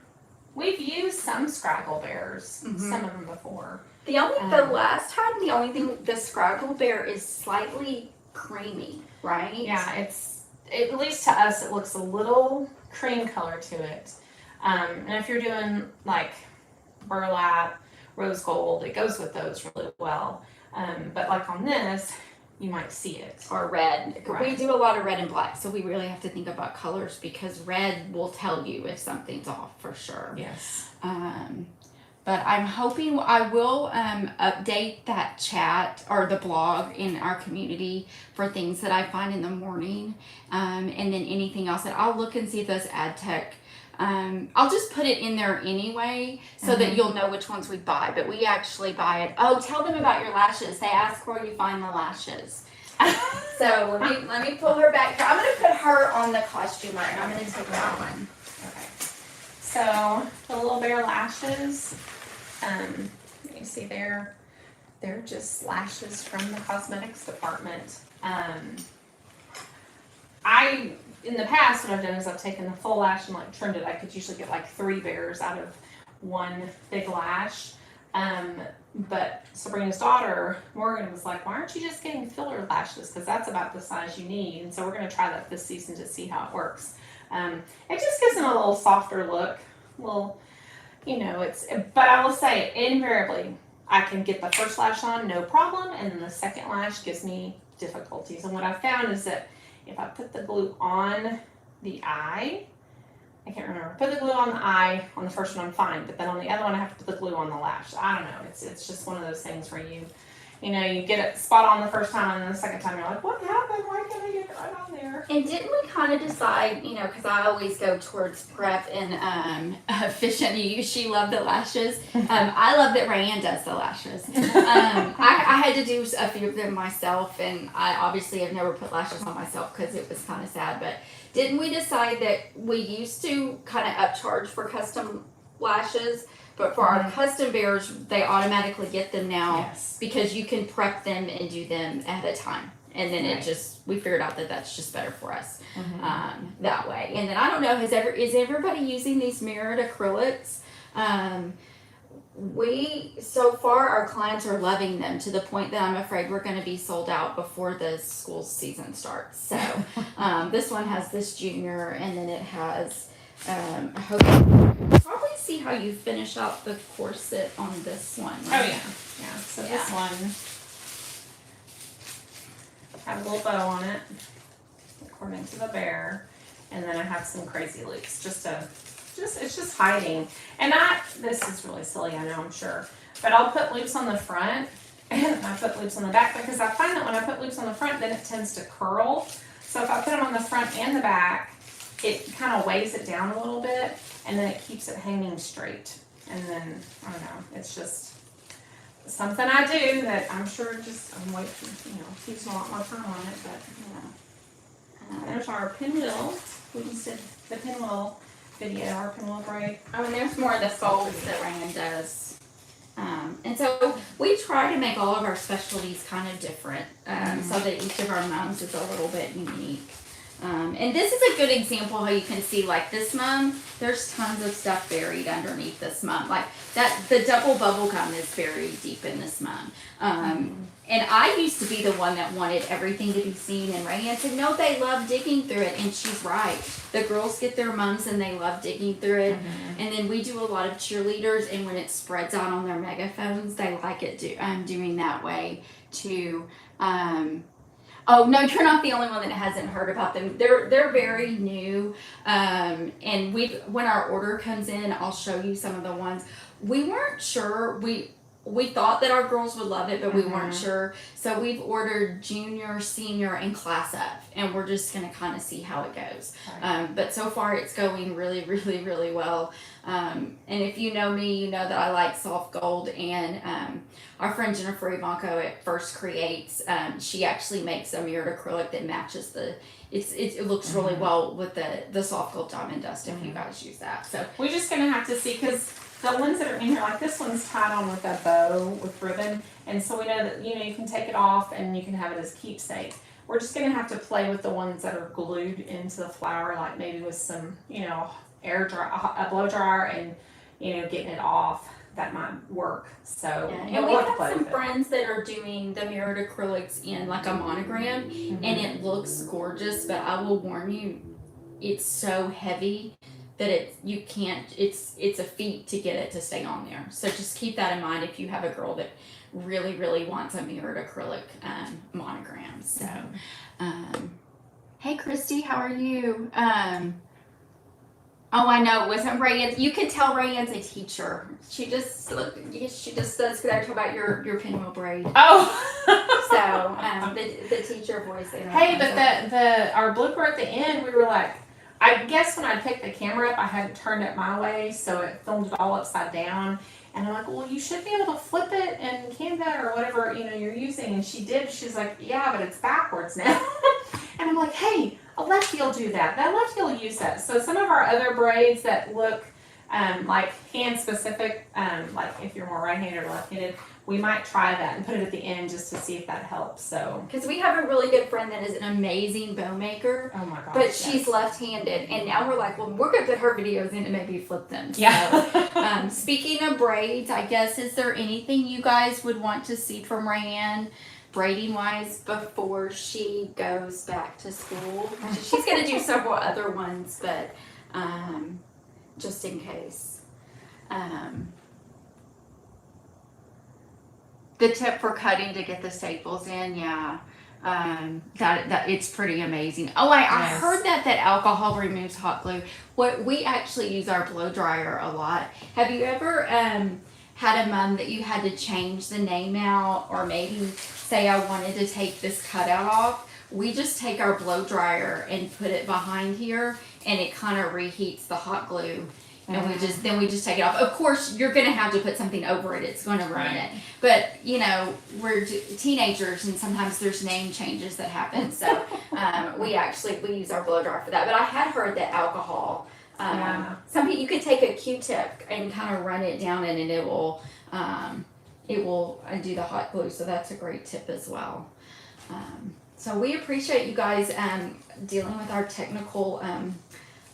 We've used some Scraggle bears, some of them before. The last time, the only thing, the Scraggle bear is slightly creamy, right? Yeah, at least to us, it looks a little cream color to it. And if you're doing like burlap, rose gold, it goes with those really well. But like on this, you might see it. Or red. Right. We do a lot of red and black, so we really have to think about colors, because red will tell you if something's off for sure. Yes. But I'm hoping I will update that chat or the blog in our community for things that I find in the morning, and then anything else that I'll look and see if those ad tech. I'll just put it in there anyway so that you'll know which ones we buy. But we actually buy it. Oh, tell them about your lashes. They ask where you find the lashes. So let me pull her back. I'm going to put her on the costume right now. I'm going to take that one. Okay. So the little bear lashes, you see they're just lashes from the cosmetics department. In the past, what I've done is I've taken the full lash and like trimmed it. I could usually get like 3 bears out of one big lash. But Sabrina's daughter, Morgan, was like, why aren't you just getting filler lashes? Because that's about the size you need. And so we're going to try that this season to see how it works. It just gives them a little softer look. But I will say, invariably, I can get the first lash on, no problem. And then the second lash gives me difficulties. And what I've found is that if I put the glue on the eye, I can't remember. Put the glue on the eye on the first one, I'm fine. But then on the other one, I have to put the glue on the lash. I don't know. It's just one of those things where you know, you get it spot on the first time, and then the second time you're like, what happened? Why can't I get it right on there? And didn't we kind of decide, you know, because I always go towards prep and efficient use. She loved the lashes. I love that Rayanne does the lashes. I had to do a few of them myself, and I obviously have never put lashes on myself because it was kind of sad. But didn't we decide that we used to kind of upcharge for custom lashes? But for our custom bears, they automatically get them now because you can prep them and do them ahead of time. And then we figured out that that's just better for us that way. And then I don't know, is everybody using these mirrored acrylics? So far our clients are loving them to the point that I'm afraid we're going to be sold out before the school season starts. So this one has this junior, and then it has HOCO. Probably see how you finish out the corset on this one. Right? Oh yeah. So this one have a little bow on it according to the bear, and then I have some crazy loops it's just hiding. And this is really silly, I know, I'm sure, but I'll put loops on the front and I put loops on the back because I find that when I put loops on the front, then it tends to curl. So if I put them on the front and the back, it kind of weighs it down a little bit, and then it keeps it hanging straight. And then, I don't know, it's just something I do that I'm sure I'm waiting, keeps a lot more time on it, but, there's our pinwheel. We just did the pinwheel video, our pinwheel braid. Oh, and there's more of the folds that Rayanne does. And so we try to make all of our specialties kind of different, so that each of our mums is a little bit unique. And this is a good example how you can see, like this mum, there's tons of stuff buried underneath this mum. Like the double bubble gum is buried deep in this mum. And I used to be the one that wanted everything to be seen, and Rayanne said, no, they love digging through it, and she's right. The girls get their mums and they love digging through it. And then we do a lot of cheerleaders, and when it spreads out on their megaphones, they like it doing that way too. Oh no, you're not the only one that hasn't heard about them. They're very new, and when our order comes in, I'll show you some of the ones. We weren't sure. We thought that our girls would love it, but we weren't sure. So we've ordered junior, senior, and class F, and we're just gonna kind of see how it goes. But so far it's going really, really, really well. And if you know me, you know that I like soft gold, and our friend Jennifer Ivanko at First Creates, she actually makes a mirrored acrylic that matches it looks really well with the soft gold diamond dust if you guys use that. So we're just gonna have to see, because the ones that are in here, like this one's tied on with a bow with ribbon, and so we know that you can take it off and you can have it as keepsake. We're just gonna have to play with the ones that are glued into the flower, like maybe with some a blow dryer, and getting it off. That might work. So and we have some friends that are doing the mirrored acrylics in like a monogram, and it looks gorgeous. But I will warn you, it's so heavy that it's a feat to get it to stay on there. So just keep that in mind if you have a girl that really, really wants a mirrored acrylic monogram. So, hey Christy, how are you? Oh, I know, it wasn't Rayanne. You could tell Rayanne's a teacher. She just does, because I talked about your pinwheel braid. Oh. So, the teacher voice there. Hey, but our blooper at the end, we were like, I guess when I picked the camera up, I hadn't turned it my way, so it filmed it all upside down. And I'm like, well, you should be able to flip it in Canva or whatever you're using. And she did. She's like, yeah, but it's backwards now. And I'm like, hey, a lefty'll do that. That lefty'll use that. So some of our other braids that look like hand specific, like if you're more right-handed or left-handed, we might try that and put it at the end just to see if that helps. So because we have a really good friend that is an amazing bow maker. Oh my gosh. But she's left-handed, and now we're like, well, we're gonna put her videos in and maybe flip them. Yeah. So, speaking of braids, I guess, is there anything you guys would want to see from Rayanne, braiding wise, before she goes back to school? She's gonna do several other ones, but just in case. The tip for cutting to get the staples in, that it's pretty amazing. Oh, I heard that alcohol removes hot glue. What we actually use our blow dryer a lot. Have you ever had a mom that you had to change the name out, or maybe say I wanted to take this cutout off, we just take our blow dryer and put it behind here, and it kind of reheats the hot glue. And we just take it off. Of course, you're gonna have to put something over it. It's gonna ruin it. But you know, we're teenagers, and sometimes there's name changes that happen. So we use our blow dryer for that. But I had heard that alcohol. Some people, you could take a Q-tip and kind of run it down, and it will undo the hot glue. So that's a great tip as well. So we appreciate you guys dealing with our technical.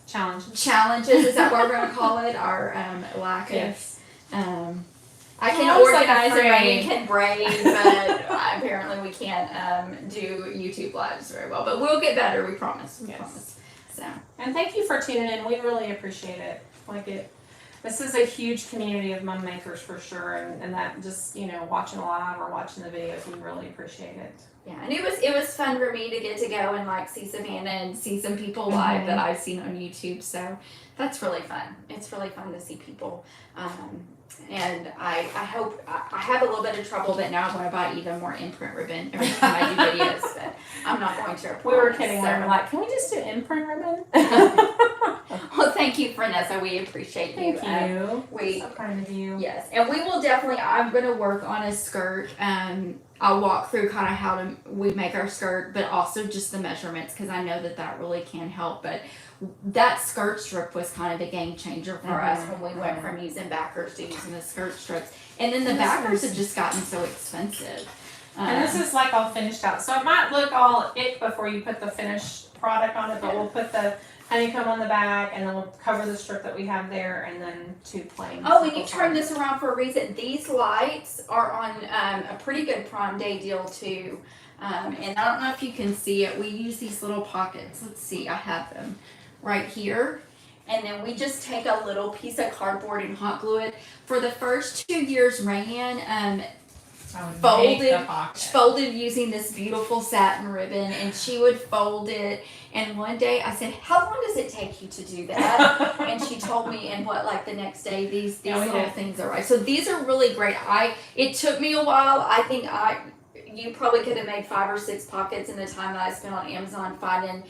Challenges, is that what we're going to call it? Our lack of. I can organize it, we can braid, but apparently we can't do YouTube lives very well. But we'll get better, we promise. We promise. So. And thank you for tuning in. We really appreciate it. This is a huge community of mum makers for sure, and that just watching live or watching the videos, we really appreciate it. Yeah, and it was fun for me to get to go and see Savannah and see some people live that I've seen on YouTube. So that's really fun. It's really fun to see people. And I hope I have a little bit of trouble, but now I'm going to buy even more imprint ribbon every time I do videos. But I'm not going to. We were kidding. We were like, can we just do imprint ribbon? Well, thank you, Vanessa. We appreciate you. Thank you. So kind of you. Yes, and we will definitely. I'm going to work on a skirt. I'll walk through kind of how we make our skirt, but also just the measurements, because I know that really can help. But that skirt strip was kind of a game changer for us when we went from using backers to using the skirt strips. And then the backers have just gotten so expensive. And this is all finished out. So it might look all ick before you put the finished product on it, but we'll put the honeycomb on the back, and then we'll cover the strip that we have there, and then 2 plain. Oh, and you turn this around for a reason. These lights are on a pretty good Prime Day deal too. And I don't know if you can see it. We use these little pockets. Let's see, I have them right here. And then we just take a little piece of cardboard and hot glue it. For the first 2 years, Rayanne folded using this beautiful satin ribbon, and she would fold it. And one day I said, how long does it take you to do that? And she told me, and the next day, these little things are right. So these are really great. It took me a while. I think you probably could have made 5 or 6 pockets in the time that I spent on Amazon finding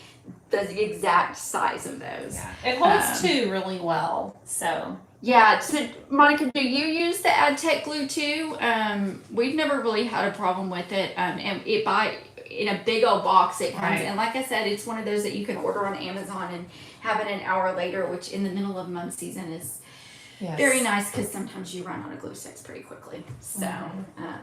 the exact size of those. Yeah. It holds 2 really well. So yeah. So Monica, do you use the AdTech glue too? We've never really had a problem with it. And in a big old box it comes. And like I said, it's one of those that you can order on Amazon and have it an hour later, which in the middle of mum season is very nice, because sometimes you run out of glue sticks pretty quickly. So,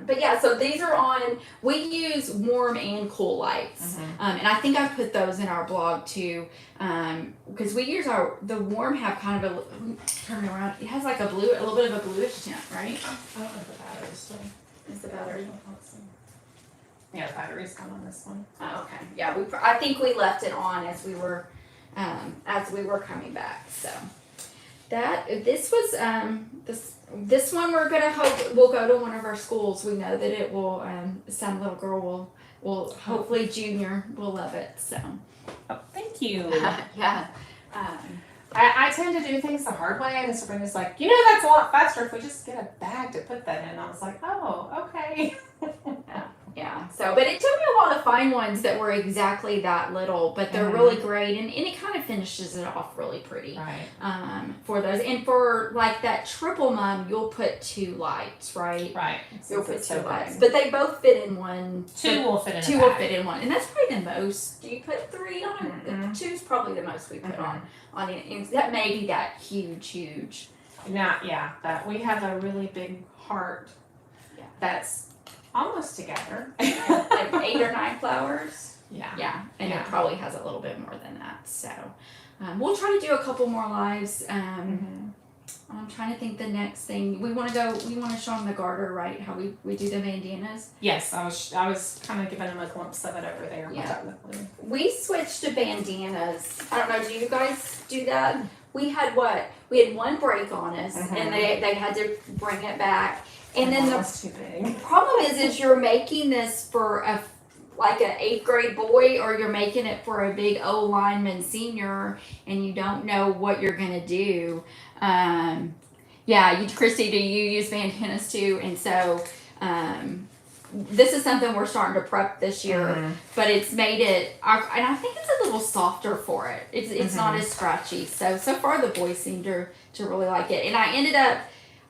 but yeah, so these are on. We use warm and cool lights, and I think I put those in our blog too, because we use the warm have kind of turn around. It has a little bit of a bluish tint, right? I don't know if the battery's still. Is the battery? Yeah, the battery's gone on this one. Oh, okay. Yeah, I think we left it on as we were coming back. So. This was this one we're gonna hope will go to one of our schools. We know that it will. Some little girl will hopefully junior will love it. So, thank you. Yeah. I tend to do things the hard way, and Sabrina's like, that's a lot faster if we just get a bag to put that in. I was like, oh, okay. Yeah. So, but it took me a while to find ones that were exactly that little, but they're really great, and it kind of finishes it off really pretty. Right. For those, and for that triple mum, you'll put 2 lights, right? Right. You'll put 2 lights, but they both fit in one. 2 will fit in. 2 will fit in one, and that's probably the most. Do you put 3 on? 2's probably the most we put on it. That may be that huge. Yeah. That we have a really big heart. Yeah. That's almost together. Like 8 or 9 flowers. Yeah. And it probably has a little bit more than that. So we'll try to do a couple more lives. I'm trying to think the next thing. We want to show them the garter, right? How we do the bandanas. Yes, I was kind of giving them a glimpse of it over there. Yeah. We switched to bandanas. I don't know, do you guys do that? We had one break on us, and they had to bring it back. And then the problem is you're making this for an 8th grade boy, or you're making it for a big O lineman senior, and you don't know what you're gonna do. Yeah, Christy, do you use bandanas too? And so, this is something we're starting to prep this year, but it's made it, and I think it's a little softer for it. It's not as scratchy. So far the boys seem to really like it. And I ended up,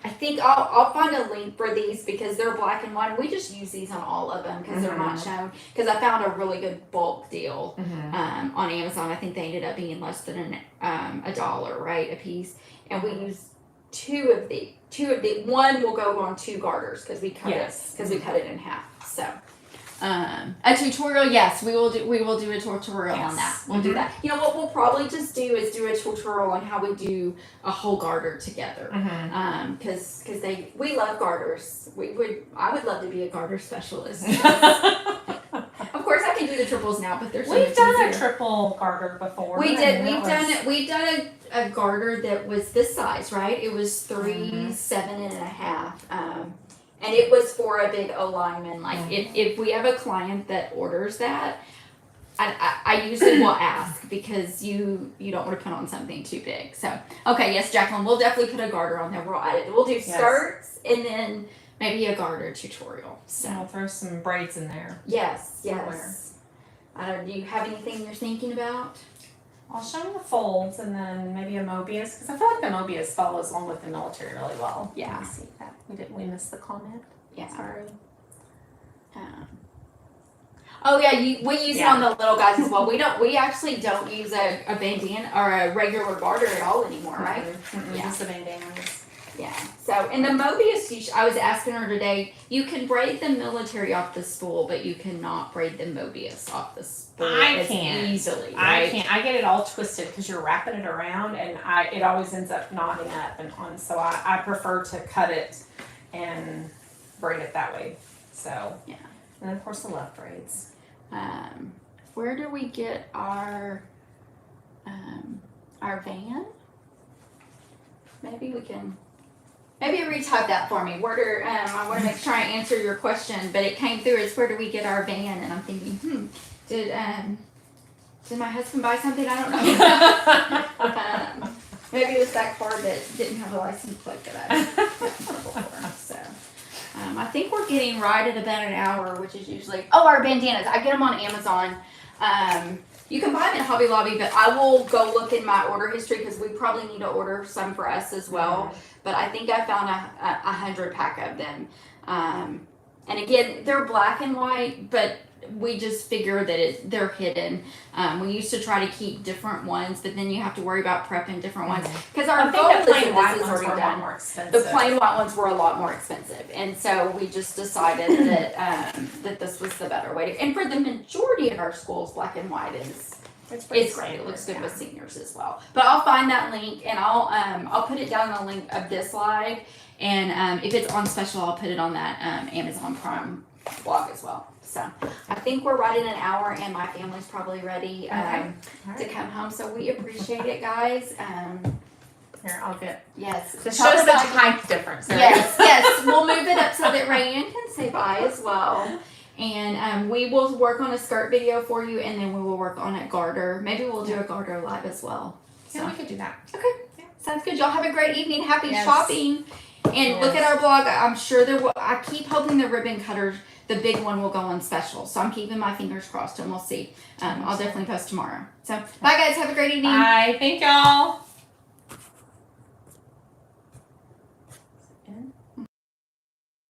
I think I'll find a link for these because they're black and white. And we just use these on all of them because they're not shown. Because I found a really good bulk deal on Amazon. I think they ended up being less than $1, right, a piece. And we use two of the one will go on 2 garters because we cut it in half. So a tutorial, yes, we will do a tutorial on that. We'll do that. You know what we'll probably just do is do a tutorial on how we do a whole garter together. Because we love garters. I would love to be a garter specialist. Of course I can do the triples now, but there's we've done a triple garter before. We've done a garter that was this size, right? It was 3, 7 and a half. And it was for a big O lineman. Like if we have a client that orders that, I usually will ask because you don't want to put on something too big. So okay, yes, Jacqueline, we'll definitely put a garter on there. We'll add it. We'll do skirts and then maybe a garter tutorial. So I'll throw some braids in there. Yes. Do you have anything you're thinking about? I'll show them the folds and then maybe a Mobius because I feel like the Mobius follows along with the military really well. Yeah. See that we missed the comment. Yeah. Sorry. Oh yeah, we use it on the little guys as well. We actually don't use a bandana or a regular garter at all anymore, right? Yeah. Just the bandanas. Yeah. So, and the Mobius, I was asking her today, you can braid the military off the spool, but you cannot braid the Mobius off the spool easily. Right? I can't. I get it all twisted because you're wrapping it around, and it always ends up knotting up and on. So I prefer to cut it and braid it that way. So yeah. And of course the left braids. Where do we get our van? Maybe retype that for me. I want to make sure I answer your question, but it came through as where do we get our van? And I'm thinking, did my husband buy something? I don't know. Maybe it was that car that didn't have a license plate that I got in trouble for. So I think we're getting right at about an hour, which is usually our bandanas. I get them on Amazon. You can buy them at Hobby Lobby, but I will go look in my order history because we probably need to order some for us as well. But I think I found a 100 pack of them. And again, they're black and white, but we just figure that they're hidden. We used to try to keep different ones, but then you have to worry about prepping different ones. Because our goal is that this is already done. The plain white ones were a lot more expensive. And so we just decided that this was the better way. And for the majority of our schools, black and white is great. It looks good with seniors as well. But I'll find that link and I'll put it down in the link of this live. And if it's on special, I'll put it on that Amazon Prime blog as well. So I think we're right in an hour, and my family's probably ready to come home. So we appreciate it, guys. Here, I'll get. Yes. This shows the height difference. Right? Yes. We'll move it up so that Rayanne can say bye as well. And we will work on a skirt video for you, and then we will work on a garter. Maybe we'll do a garter live as well. Yeah, we could do that. Okay. Yeah. Sounds good. Y'all have a great evening. Happy shopping. And look at our blog. I'm sure I keep hoping the ribbon cutters, the big one, will go on special. So I'm keeping my fingers crossed, and we'll see. I'll definitely post tomorrow. So bye, guys. Have a great evening. Bye. Thank y'all.